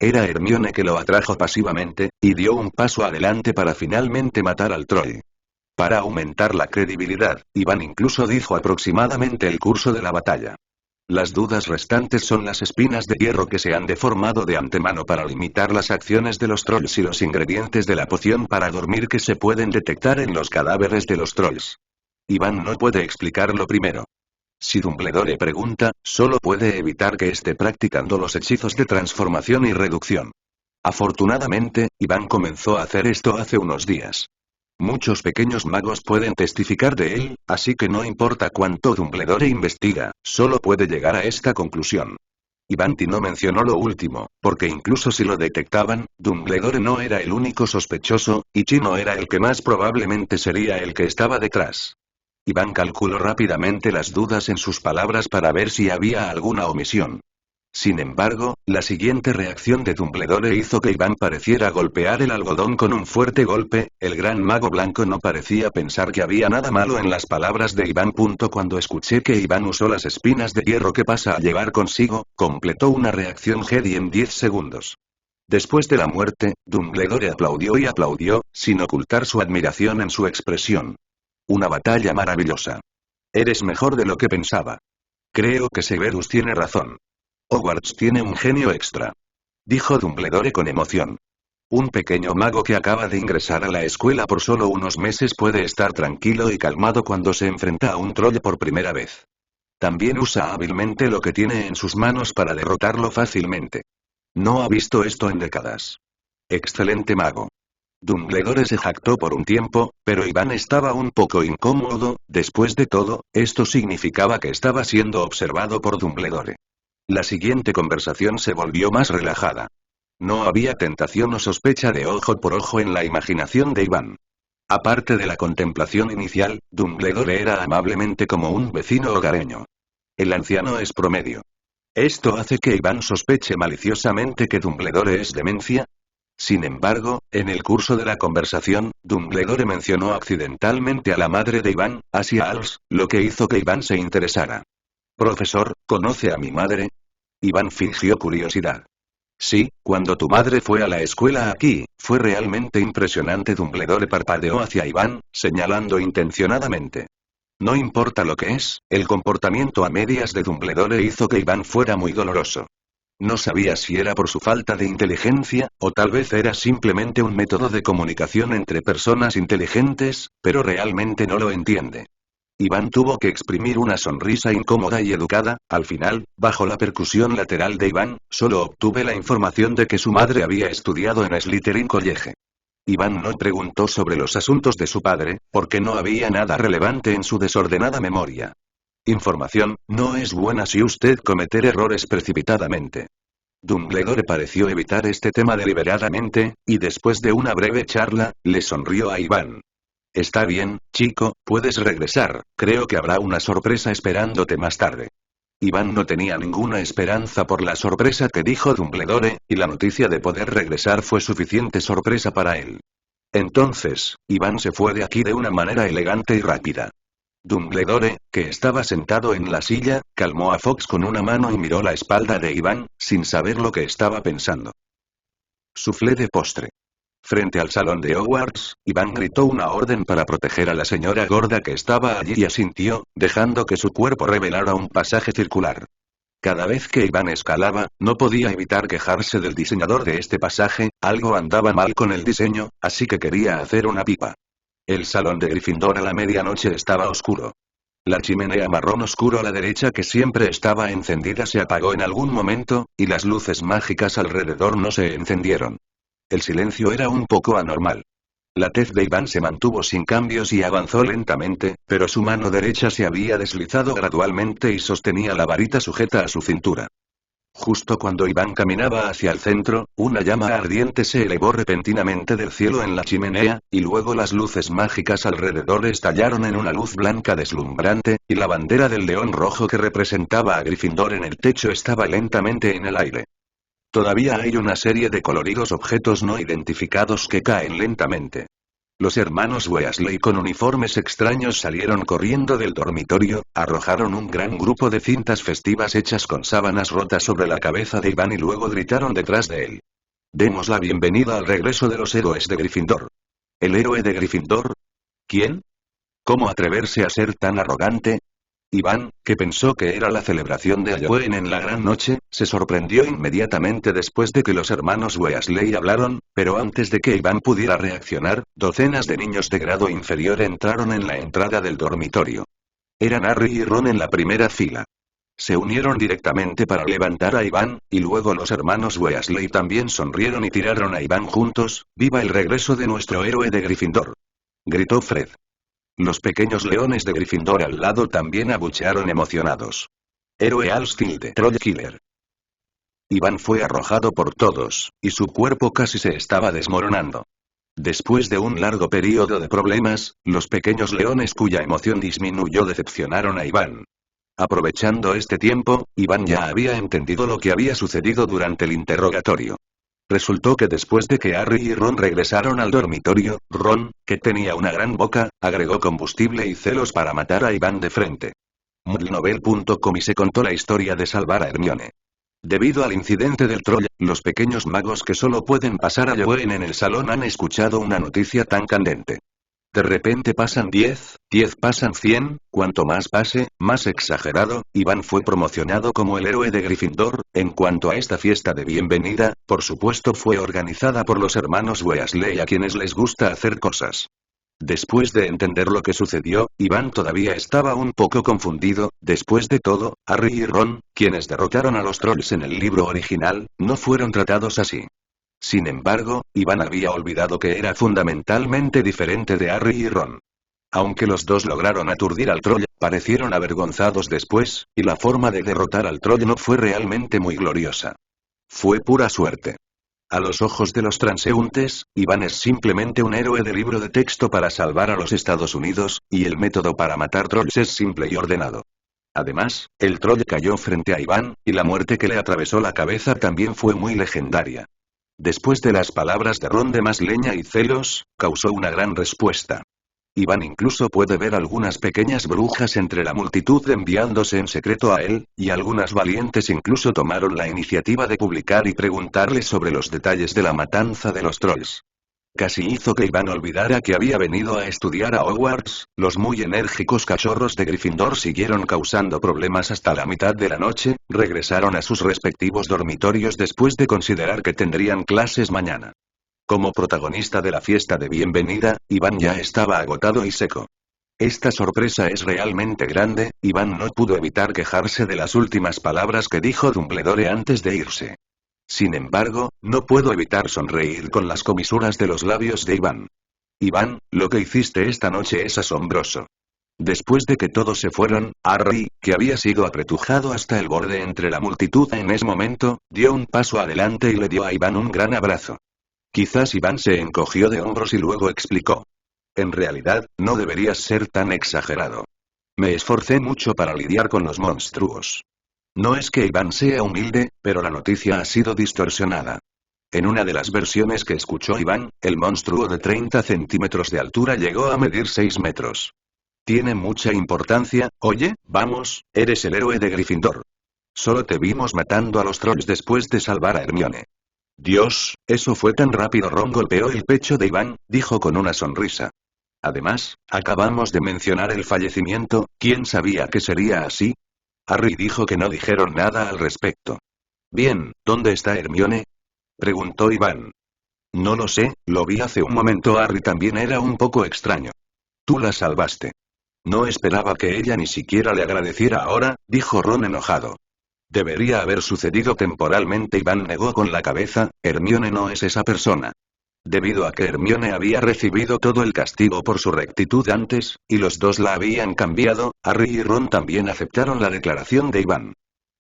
Era Hermione que lo atrajo pasivamente, y dio un paso adelante para finalmente matar al troll. Para aumentar la credibilidad, Iván incluso dijo aproximadamente el curso de la batalla. Las dudas restantes son las espinas de hierro que se han deformado de antemano para limitar las acciones de los trolls y los ingredientes de la poción para dormir que se pueden detectar en los cadáveres de los trolls. Iván no puede explicarlo primero. Si Dumbledore pregunta, solo puede evitar que esté practicando los hechizos de transformación y reducción. Afortunadamente, Iván comenzó a hacer esto hace unos días. Muchos pequeños magos pueden testificar de él, así que no importa cuánto Dumbledore investiga, solo puede llegar a esta conclusión. Ivanti no mencionó lo último, porque incluso si lo detectaban, Dumbledore no era el único sospechoso, y Chino era el que más probablemente sería el que estaba detrás. Iván calculó rápidamente las dudas en sus palabras para ver si había alguna omisión. Sin embargo, la siguiente reacción de Dumbledore hizo que Iván pareciera golpear el algodón con un fuerte golpe. El gran mago blanco no parecía pensar que había nada malo en las palabras de Iván. Cuando escuché que Iván usó las espinas de hierro que pasa a llevar consigo, completó una reacción Jedi en 10 segundos. Después de la muerte, Dumbledore aplaudió y aplaudió, sin ocultar su admiración en su expresión. Una batalla maravillosa. Eres mejor de lo que pensaba. Creo que Severus tiene razón. Hogwarts tiene un genio extra. Dijo Dumbledore con emoción. Un pequeño mago que acaba de ingresar a la escuela por solo unos meses puede estar tranquilo y calmado cuando se enfrenta a un troll por primera vez. También usa hábilmente lo que tiene en sus manos para derrotarlo fácilmente. No ha visto esto en décadas. Excelente mago. Dumbledore se jactó por un tiempo, pero Iván estaba un poco incómodo. Después de todo, esto significaba que estaba siendo observado por Dumbledore. La siguiente conversación se volvió más relajada. No había tentación o sospecha de ojo por ojo en la imaginación de Iván. Aparte de la contemplación inicial, Dumbledore era amablemente como un vecino hogareño. El anciano es promedio. ¿Esto hace que Iván sospeche maliciosamente que Dumbledore es demencia? Sin embargo, en el curso de la conversación, Dumbledore mencionó accidentalmente a la madre de Iván, Asia Als, lo que hizo que Iván se interesara. Profesor, ¿conoce a mi madre? Iván fingió curiosidad. Sí, cuando tu madre fue a la escuela aquí, fue realmente impresionante. Dumbledore parpadeó hacia Iván, señalando intencionadamente. No importa lo que es, el comportamiento a medias de Dumbledore hizo que Iván fuera muy doloroso. No sabía si era por su falta de inteligencia, o tal vez era simplemente un método de comunicación entre personas inteligentes, pero realmente no lo entiende. Iván tuvo que exprimir una sonrisa incómoda y educada. Al final, bajo la percusión lateral de Iván, solo obtuve la información de que su madre había estudiado en Slytherin College. Iván no preguntó sobre los asuntos de su padre, porque no había nada relevante en su desordenada memoria. Información, no es buena si usted cometer errores precipitadamente. Dumbledore pareció evitar este tema deliberadamente, y después de una breve charla, le sonrió a Iván. Está bien, chico, puedes regresar, creo que habrá una sorpresa esperándote más tarde. Iván no tenía ninguna esperanza por la sorpresa que dijo Dumbledore, y la noticia de poder regresar fue suficiente sorpresa para él. Entonces, Iván se fue de aquí de una manera elegante y rápida. Dumbledore, que estaba sentado en la silla, calmó a Fox con una mano y miró la espalda de Iván, sin saber lo que estaba pensando. Suflé de postre. Frente al salón de Hogwarts, Iván gritó una orden para proteger a la señora gorda que estaba allí y asintió, dejando que su cuerpo revelara un pasaje circular. Cada vez que Iván escalaba, no podía evitar quejarse del diseñador de este pasaje, algo andaba mal con el diseño, así que quería hacer una pipa. El salón de Gryffindor a la medianoche estaba oscuro. La chimenea marrón oscuro a la derecha que siempre estaba encendida se apagó en algún momento, y las luces mágicas alrededor no se encendieron. El silencio era un poco anormal. La tez de Iván se mantuvo sin cambios y avanzó lentamente, pero su mano derecha se había deslizado gradualmente y sostenía la varita sujeta a su cintura. Justo cuando Iván caminaba hacia el centro, una llama ardiente se elevó repentinamente del cielo en la chimenea, y luego las luces mágicas alrededor estallaron en una luz blanca deslumbrante, y la bandera del león rojo que representaba a Gryffindor en el techo estaba lentamente en el aire. Todavía hay una serie de coloridos objetos no identificados que caen lentamente. Los hermanos Weasley con uniformes extraños salieron corriendo del dormitorio, arrojaron un gran grupo de cintas festivas hechas con sábanas rotas sobre la cabeza de Iván y luego gritaron detrás de él. Demos la bienvenida al regreso de los héroes de Gryffindor. ¿El héroe de Gryffindor? ¿Quién? ¿Cómo atreverse a ser tan arrogante? Iván, que pensó que era la celebración de Halloween en la gran noche, se sorprendió inmediatamente después de que los hermanos Weasley hablaron, pero antes de que Iván pudiera reaccionar, docenas de niños de grado inferior entraron en la entrada del dormitorio. Eran Harry y Ron en la primera fila. Se unieron directamente para levantar a Iván, y luego los hermanos Weasley también sonrieron y tiraron a Iván juntos. ¡Viva el regreso de nuestro héroe de Gryffindor!, gritó Fred. Los pequeños leones de Gryffindor al lado también abuchearon emocionados. Héroe Alstilde, Troll Killer. Iván fue arrojado por todos, y su cuerpo casi se estaba desmoronando. Después de un largo periodo de problemas, los pequeños leones cuya emoción disminuyó decepcionaron a Iván. Aprovechando este tiempo, Iván ya había entendido lo que había sucedido durante el interrogatorio. Resultó que después de que Harry y Ron regresaron al dormitorio, Ron, que tenía una gran boca, agregó combustible y celos para matar a Iván de frente. Muldnovel.com y se contó la historia de salvar a Hermione. Debido al incidente del troll, los pequeños magos que solo pueden pasar a Halloween en el salón han escuchado una noticia tan candente. De repente pasan 10 pasan 100, cuanto más pase, más exagerado. Iván fue promocionado como el héroe de Gryffindor. En cuanto a esta fiesta de bienvenida, por supuesto fue organizada por los hermanos Weasley a quienes les gusta hacer cosas. Después de entender lo que sucedió, Iván todavía estaba un poco confundido. Después de todo, Harry y Ron, quienes derrotaron a los trolls en el libro original, no fueron tratados así. Sin embargo, Iván había olvidado que era fundamentalmente diferente de Harry y Ron. Aunque los dos lograron aturdir al troll, parecieron avergonzados después, y la forma de derrotar al troll no fue realmente muy gloriosa. Fue pura suerte. A los ojos de los transeúntes, Iván es simplemente un héroe de libro de texto para salvar a los Estados Unidos, y el método para matar trolls es simple y ordenado. Además, el troll cayó frente a Iván, y la muerte que le atravesó la cabeza también fue muy legendaria. después de las palabras de Ron de más leña y celos, causó una gran respuesta. Iván incluso puede ver algunas pequeñas brujas entre la multitud enviándose en secreto a él, y algunas valientes incluso tomaron la iniciativa de publicar y preguntarle sobre los detalles de la matanza de los trolls. Casi hizo que Iván olvidara que había venido a estudiar a Hogwarts. Los muy enérgicos cachorros de Gryffindor siguieron causando problemas hasta la mitad de la noche, regresaron a sus respectivos dormitorios después de considerar que tendrían clases mañana. Como protagonista de la fiesta de bienvenida, Iván ya estaba agotado y seco. Esta sorpresa es realmente grande. Iván no pudo evitar quejarse de las últimas palabras que dijo Dumbledore antes de irse. Sin embargo, no puedo evitar sonreír con las comisuras de los labios de Iván. Iván, lo que hiciste esta noche es asombroso. Después de que todos se fueron, Harry, que había sido apretujado hasta el borde entre la multitud en ese momento, dio un paso adelante y le dio a Iván un gran abrazo. Quizás Iván se encogió de hombros y luego explicó. En realidad, no deberías ser tan exagerado. Me esforcé mucho para lidiar con los monstruos. No es que Iván sea humilde, pero la noticia ha sido distorsionada. En una de las versiones que escuchó Iván, el monstruo de 30 centímetros de altura llegó a medir 6 metros. Tiene mucha importancia. Oye, vamos, eres el héroe de Gryffindor. Solo te vimos matando a los trolls después de salvar a Hermione. Dios, eso fue tan rápido. Ron golpeó el pecho de Iván, dijo con una sonrisa. Además, acabamos de mencionar el fallecimiento. ¿Quién sabía que sería así? Harry dijo que no dijeron nada al respecto. Bien, ¿dónde está Hermione? Preguntó Iván. No lo sé, lo vi hace un momento. Harry también era un poco extraño. Tú la salvaste. No esperaba que ella ni siquiera le agradeciera ahora, dijo Ron enojado. Debería haber sucedido temporalmente. Iván negó con la cabeza. Hermione no es esa persona. Debido a que Hermione había recibido todo el castigo por su rectitud antes, y los dos la habían cambiado, Harry y Ron también aceptaron la declaración de Iván.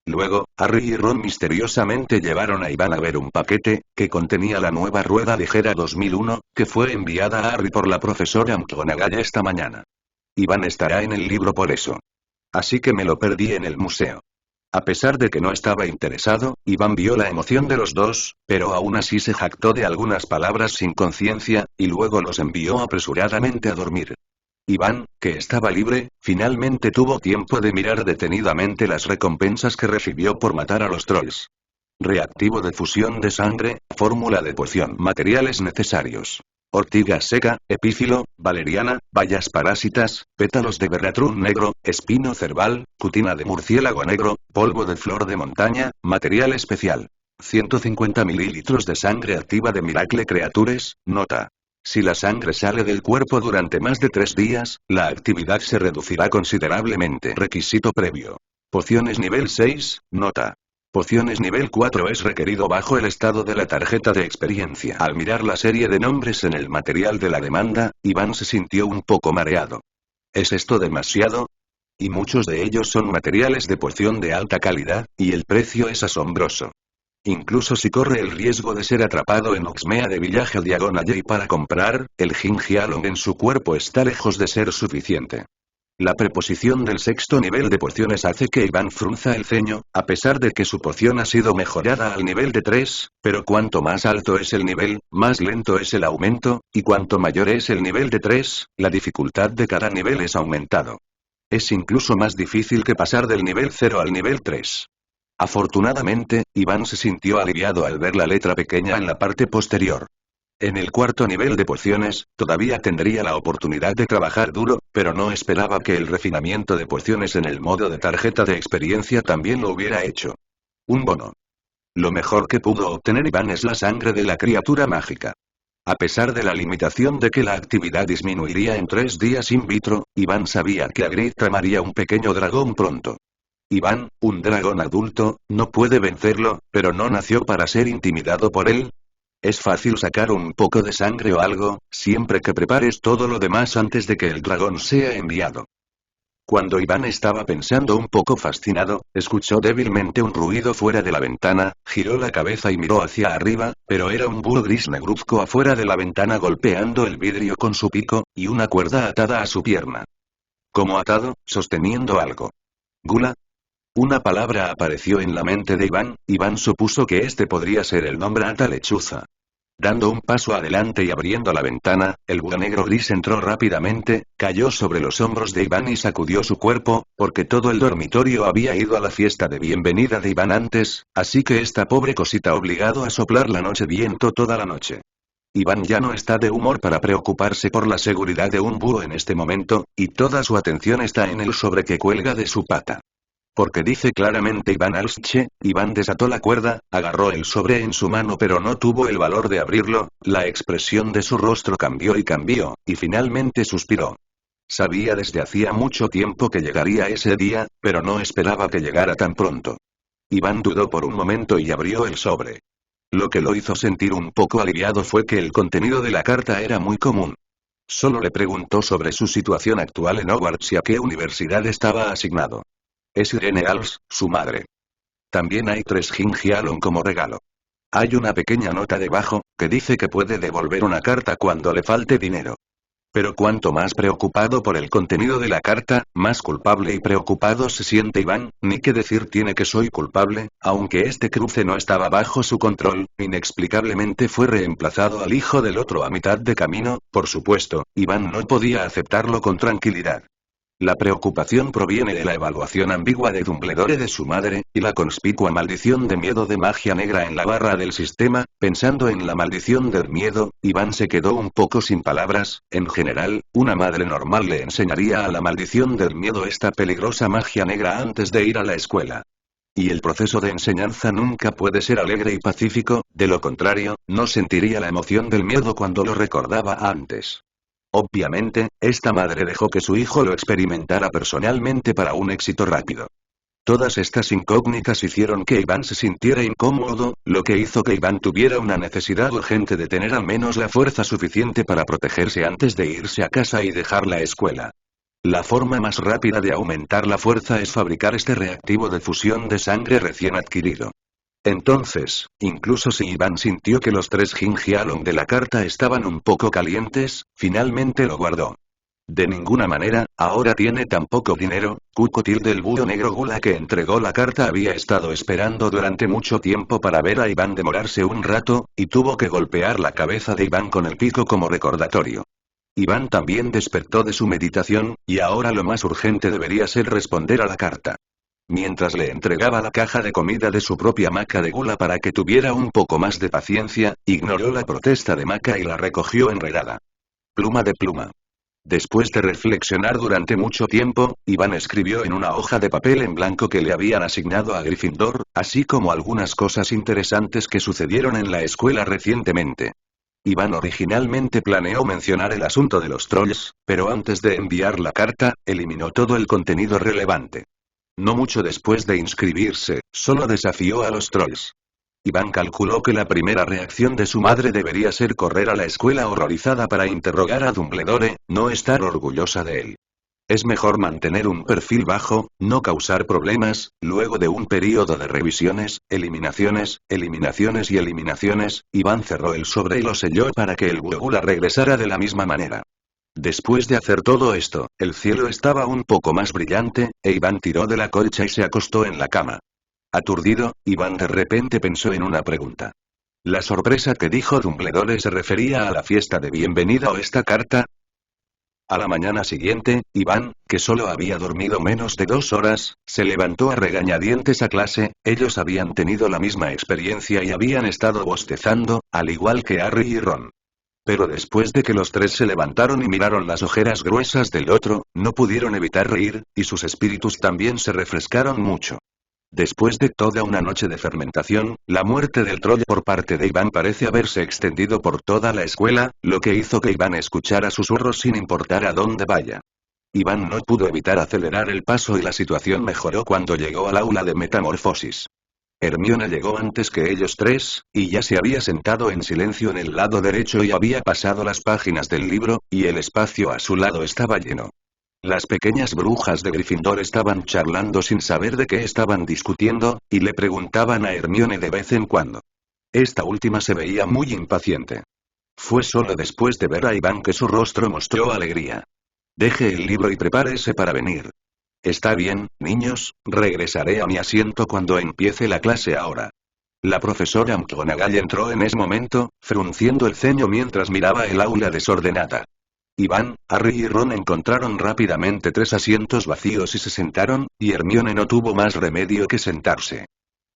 Luego, Harry y Ron misteriosamente llevaron a Iván a ver un paquete, que contenía la nueva rueda ligera 2001, que fue enviada a Harry por la profesora McGonagall esta mañana. Iván estará en el libro por eso. Así que me lo perdí en el museo. A pesar de que no estaba interesado, Iván vio la emoción de los dos, pero aún así se jactó de algunas palabras sin conciencia, y luego los envió apresuradamente a dormir. Iván, que estaba libre, finalmente tuvo tiempo de mirar detenidamente las recompensas que recibió por matar a los trolls. Reactivo de fusión de sangre, fórmula de poción, materiales necesarios. Ortiga seca, epífilo, valeriana, bayas parásitas, pétalos de berratrún negro, espino cerval, cutina de murciélago negro, polvo de flor de montaña, material especial. 150 mililitros de sangre activa de Miracle Creatures. Nota. Si la sangre sale del cuerpo durante más de 3 días, la actividad se reducirá considerablemente. Requisito previo. Pociones nivel 6, nota. Pociones nivel 4 es requerido bajo el estado de la tarjeta de experiencia. Al mirar la serie de nombres en el material de la demanda, Iván se sintió un poco mareado. ¿Es esto demasiado? Y muchos de ellos son materiales de poción de alta calidad, y el precio es asombroso. Incluso si corre el riesgo de ser atrapado en Oxmea de Village Diagon Alley para comprar, el Jinjialong en su cuerpo está lejos de ser suficiente. La preposición del 6º nivel de pociones hace que Iván frunza el ceño, a pesar de que su poción ha sido mejorada al nivel de 3, pero cuanto más alto es el nivel, más lento es el aumento, y cuanto mayor es el nivel de 3, la dificultad de cada nivel es aumentado. Es incluso más difícil que pasar del nivel 0 al nivel 3. Afortunadamente, Iván se sintió aliviado al ver la letra pequeña en la parte posterior. En el 4º nivel de pociones, todavía tendría la oportunidad de trabajar duro, pero no esperaba que el refinamiento de pociones en el modo de tarjeta de experiencia también lo hubiera hecho. Un bono. Lo mejor que pudo obtener Iván es la sangre de la criatura mágica. A pesar de la limitación de que la actividad disminuiría en 3 días in vitro, Iván sabía que Hagrid tramaría un pequeño dragón pronto. Iván, un dragón adulto, no puede vencerlo, pero no nació para ser intimidado por él. Es fácil sacar un poco de sangre o algo, siempre que prepares todo lo demás antes de que el dragón sea enviado. Cuando Iván estaba pensando un poco fascinado, escuchó débilmente un ruido fuera de la ventana, giró la cabeza y miró hacia arriba, pero era un búho gris negruzco afuera de la ventana golpeando el vidrio con su pico, y una cuerda atada a su pierna. Como atado, sosteniendo algo. ¿Gula? Una palabra apareció en la mente de Iván. Iván supuso que este podría ser el nombre Ata Lechuza. Dando un paso adelante y abriendo la ventana, el búho negro gris entró rápidamente, cayó sobre los hombros de Iván y sacudió su cuerpo, porque todo el dormitorio había ido a la fiesta de bienvenida de Iván antes, así que esta pobre cosita obligado a soplar la noche viento toda la noche. Iván ya no está de humor para preocuparse por la seguridad de un búho en este momento, y toda su atención está en el sobre que cuelga de su pata. Porque dice claramente Iván Alsche, Iván desató la cuerda, agarró el sobre en su mano pero no tuvo el valor de abrirlo, la expresión de su rostro cambió, y finalmente suspiró. Sabía desde hacía mucho tiempo que llegaría ese día, pero no esperaba que llegara tan pronto. Iván dudó por un momento y abrió el sobre. Lo que lo hizo sentir un poco aliviado fue que el contenido de la carta era muy común. Solo le preguntó sobre su situación actual en Hogwarts y a qué universidad estaba asignado. Es Irene Als, su madre. También hay 3 Jinjialon como regalo. Hay una pequeña nota debajo, que dice que puede devolver una carta cuando le falte dinero. Pero cuanto más preocupado por el contenido de la carta, más culpable y preocupado se siente Iván, ni qué decir tiene que soy culpable, aunque este cruce no estaba bajo su control, inexplicablemente fue reemplazado al hijo del otro a mitad de camino, por supuesto, Iván no podía aceptarlo con tranquilidad. La preocupación proviene de la evaluación ambigua de Dumbledore de su madre, y la conspicua maldición de miedo de magia negra en la barra del sistema. Pensando en la maldición del miedo, Iván se quedó un poco sin palabras. En general, una madre normal le enseñaría a la maldición del miedo esta peligrosa magia negra antes de ir a la escuela. Y el proceso de enseñanza nunca puede ser alegre y pacífico, de lo contrario, no sentiría la emoción del miedo cuando lo recordaba antes. Obviamente, esta madre dejó que su hijo lo experimentara personalmente para un éxito rápido. Todas estas incógnitas hicieron que Iván se sintiera incómodo, lo que hizo que Iván tuviera una necesidad urgente de tener al menos la fuerza suficiente para protegerse antes de irse a casa y dejar la escuela. La forma más rápida de aumentar la fuerza es fabricar este reactivo de fusión de sangre recién adquirido. Entonces, incluso si Iván sintió que los 3 Jinjialon de la carta estaban un poco calientes, finalmente lo guardó. De ninguna manera, ahora tiene tan poco dinero. Cucotil del búho negro gula que entregó la carta había estado esperando durante mucho tiempo para ver a Iván demorarse un rato, y tuvo que golpear la cabeza de Iván con el pico como recordatorio. Iván también despertó de su meditación, y ahora lo más urgente debería ser responder a la carta. Mientras le entregaba la caja de comida de su propia Maca de gula para que tuviera un poco más de paciencia, ignoró la protesta de Maca y la recogió enredada. Pluma de pluma. Después de reflexionar durante mucho tiempo, Iván escribió en una hoja de papel en blanco que le habían asignado a Gryffindor, así como algunas cosas interesantes que sucedieron en la escuela recientemente. Iván originalmente planeó mencionar el asunto de los trolls, pero antes de enviar la carta, eliminó todo el contenido relevante. No mucho después de inscribirse, solo desafió a los trolls. Iván calculó que la primera reacción de su madre debería ser correr a la escuela horrorizada para interrogar a Dumbledore, no estar orgullosa de él. Es mejor mantener un perfil bajo, no causar problemas. Luego de un período de revisiones, eliminaciones y eliminaciones, Iván cerró el sobre y lo selló para que el Búho regresara de la misma manera. Después de hacer todo esto, el cielo estaba un poco más brillante, e Iván tiró de la colcha y se acostó en la cama. Aturdido, Iván de repente pensó en una pregunta. ¿La sorpresa que dijo Dumbledore se refería a la fiesta de bienvenida o esta carta? A la mañana siguiente, Iván, que solo había dormido menos de 2 horas, se levantó a regañadientes a clase. Ellos habían tenido la misma experiencia y habían estado bostezando, al igual que Harry y Ron. Pero después de que los 3 se levantaron y miraron las ojeras gruesas del otro, no pudieron evitar reír, y sus espíritus también se refrescaron mucho. Después de toda una noche de fermentación, la muerte del troll por parte de Iván parece haberse extendido por toda la escuela, lo que hizo que Iván escuchara susurros sin importar a dónde vaya. Iván no pudo evitar acelerar el paso y la situación mejoró cuando llegó al aula de metamorfosis. Hermione llegó antes que ellos 3, y ya se había sentado en silencio en el lado derecho y había pasado las páginas del libro, y el espacio a su lado estaba lleno. Las pequeñas brujas de Gryffindor estaban charlando sin saber de qué estaban discutiendo, y le preguntaban a Hermione de vez en cuando. Esta última se veía muy impaciente. Fue solo después de ver a Iván que su rostro mostró alegría. Deje el libro y prepárese para venir. Está bien, niños, regresaré a mi asiento cuando empiece la clase ahora. La profesora McGonagall entró en ese momento, frunciendo el ceño mientras miraba el aula desordenada. Iván, Harry y Ron encontraron rápidamente 3 asientos vacíos y se sentaron, y Hermione no tuvo más remedio que sentarse.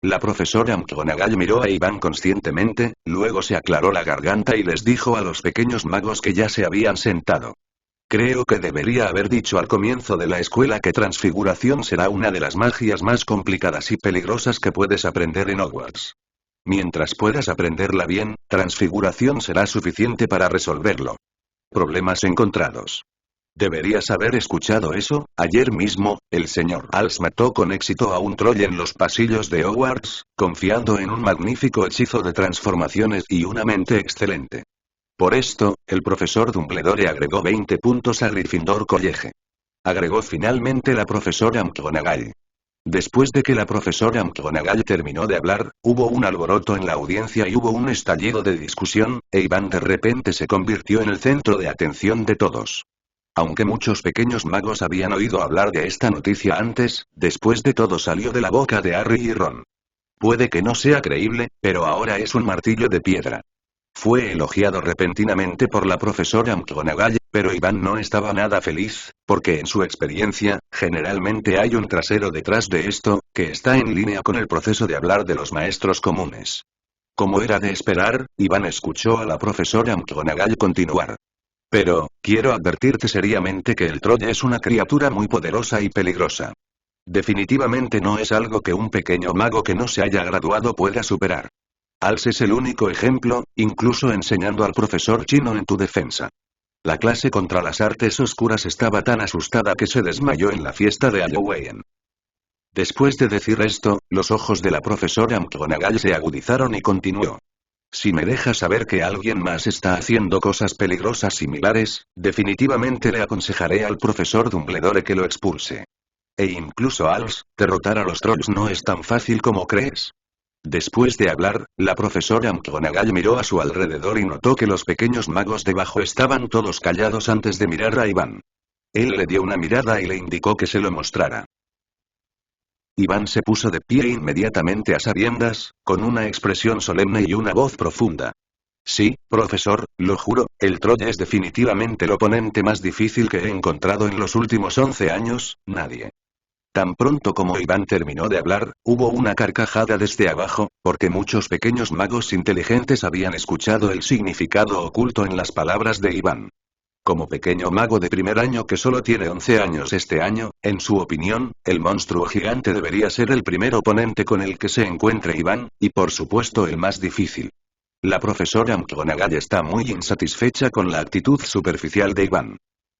La profesora McGonagall miró a Iván conscientemente, luego se aclaró la garganta y les dijo a los pequeños magos que ya se habían sentado. Creo que debería haber dicho al comienzo de la escuela que transfiguración será una de las magias más complicadas y peligrosas que puedes aprender en Hogwarts. Mientras puedas aprenderla bien, transfiguración será suficiente para resolverlo. Problemas encontrados. Deberías haber escuchado eso. Ayer mismo, el señor Hals mató con éxito a un troll en los pasillos de Hogwarts, confiando en un magnífico hechizo de transformaciones y una mente excelente. Por esto, el profesor Dumbledore agregó 20 puntos a Gryffindor College. Agregó finalmente la profesora McGonagall. Después de que la profesora McGonagall terminó de hablar, hubo un alboroto en la audiencia y hubo un estallido de discusión, e Iván de repente se convirtió en el centro de atención de todos. Aunque muchos pequeños magos habían oído hablar de esta noticia antes, después de todo salió de la boca de Harry y Ron. Puede que no sea creíble, pero ahora es un martillo de piedra. Fue elogiado repentinamente por la profesora McGonagall, pero Iván no estaba nada feliz, porque en su experiencia, generalmente hay un trasero detrás de esto, que está en línea con el proceso de hablar de los maestros comunes. Como era de esperar, Iván escuchó a la profesora McGonagall continuar. Pero, quiero advertirte seriamente que el troll es una criatura muy poderosa y peligrosa. Definitivamente no es algo que un pequeño mago que no se haya graduado pueda superar. Hals es el único ejemplo, incluso enseñando al profesor chino en tu defensa. La clase contra las artes oscuras estaba tan asustada que se desmayó en la fiesta de Halloween. Después de decir esto, los ojos de la profesora McGonagall se agudizaron y continuó. Si me deja saber que alguien más está haciendo cosas peligrosas similares, definitivamente le aconsejaré al profesor Dumbledore que lo expulse. E incluso Hals, derrotar a los trolls no es tan fácil como crees. Después de hablar, la profesora McGonagall miró a su alrededor y notó que los pequeños magos debajo estaban todos callados antes de mirar a Iván. Él le dio una mirada y le indicó que se lo mostrara. Iván se puso de pie inmediatamente a sabiendas, con una expresión solemne y una voz profunda. Sí, profesor, lo juro, el troll es definitivamente el oponente más difícil que he encontrado en los últimos 11 años, nadie. Tan pronto como Iván terminó de hablar, hubo una carcajada desde abajo, porque muchos pequeños magos inteligentes habían escuchado el significado oculto en las palabras de Iván. Como pequeño mago de primer año que solo tiene 11 años este año, en su opinión, el monstruo gigante debería ser el primer oponente con el que se encuentre Iván, y por supuesto el más difícil. La profesora McGonagall está muy insatisfecha con la actitud superficial de Iván.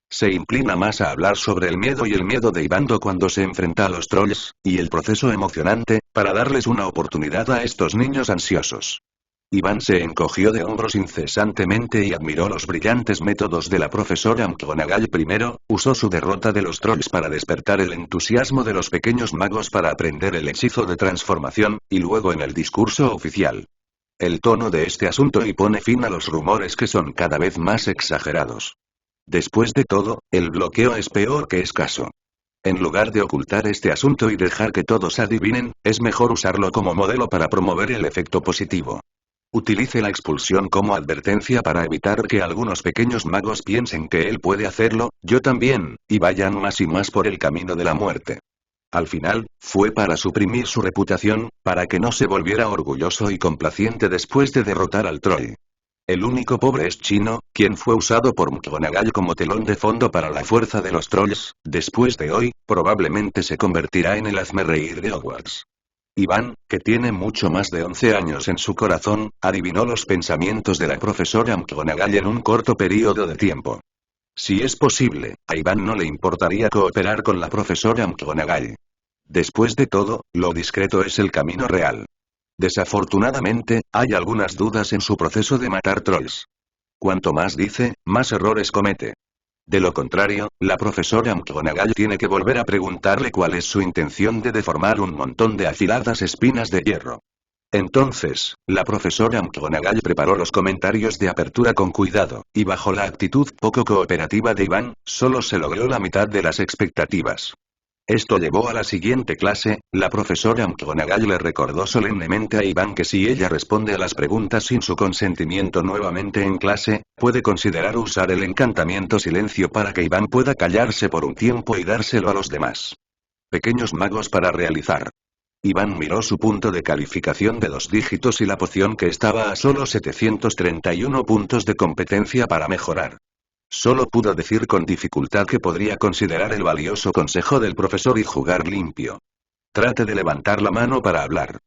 Se inclina más a hablar sobre el miedo y el miedo de Iván cuando se enfrenta a los trolls, y el proceso emocionante, para darles una oportunidad a estos niños ansiosos. Iván se encogió de hombros incesantemente y admiró los brillantes métodos de la profesora McGonagall. Primero, usó su derrota de los trolls para despertar el entusiasmo de los pequeños magos para aprender el hechizo de transformación, y luego en el discurso oficial. El tono de este asunto y pone fin a los rumores que son cada vez más exagerados. Después de todo, el bloqueo es peor que escaso. En lugar de ocultar este asunto y dejar que todos adivinen, es mejor usarlo como modelo para promover el efecto positivo. Utilice la expulsión como advertencia para evitar que algunos pequeños magos piensen que él puede hacerlo, yo también, y vayan más y más por el camino de la muerte. Al final, fue para suprimir su reputación, para que no se volviera orgulloso y complaciente después de derrotar al troll. El único pobre es Chino, quien fue usado por McGonagall como telón de fondo para la fuerza de los trolls. Después de hoy, probablemente se convertirá en el hazmerreír de Hogwarts. Iván, que tiene mucho más de 11 años en su corazón, adivinó los pensamientos de la profesora McGonagall en un corto periodo de tiempo. Si es posible, a Iván no le importaría cooperar con la profesora McGonagall. Después de todo, lo discreto es el camino real. Desafortunadamente, hay algunas dudas en su proceso de matar trolls. Cuanto más dice, más errores comete. De lo contrario, la profesora McGonagall tiene que volver a preguntarle cuál es su intención de deformar un montón de afiladas espinas de hierro. Entonces, la profesora McGonagall preparó los comentarios de apertura con cuidado, y bajo la actitud poco cooperativa de Iván, solo se logró la mitad de las expectativas. Esto llevó a la siguiente clase, la profesora McGonagall le recordó solemnemente a Iván que si ella responde a las preguntas sin su consentimiento nuevamente en clase, puede considerar usar el encantamiento silencio para que Iván pueda callarse por un tiempo y dárselo a los demás. Pequeños magos para realizar. Iván miró su punto de calificación de 2 dígitos y la poción que estaba a solo 731 puntos de competencia para mejorar. Solo pudo decir con dificultad que podría considerar el valioso consejo del profesor y jugar limpio. Trate de levantar la mano para hablar.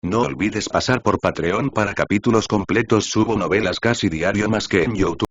No olvides pasar por Patreon para capítulos completos. Subo novelas casi diario más que en YouTube.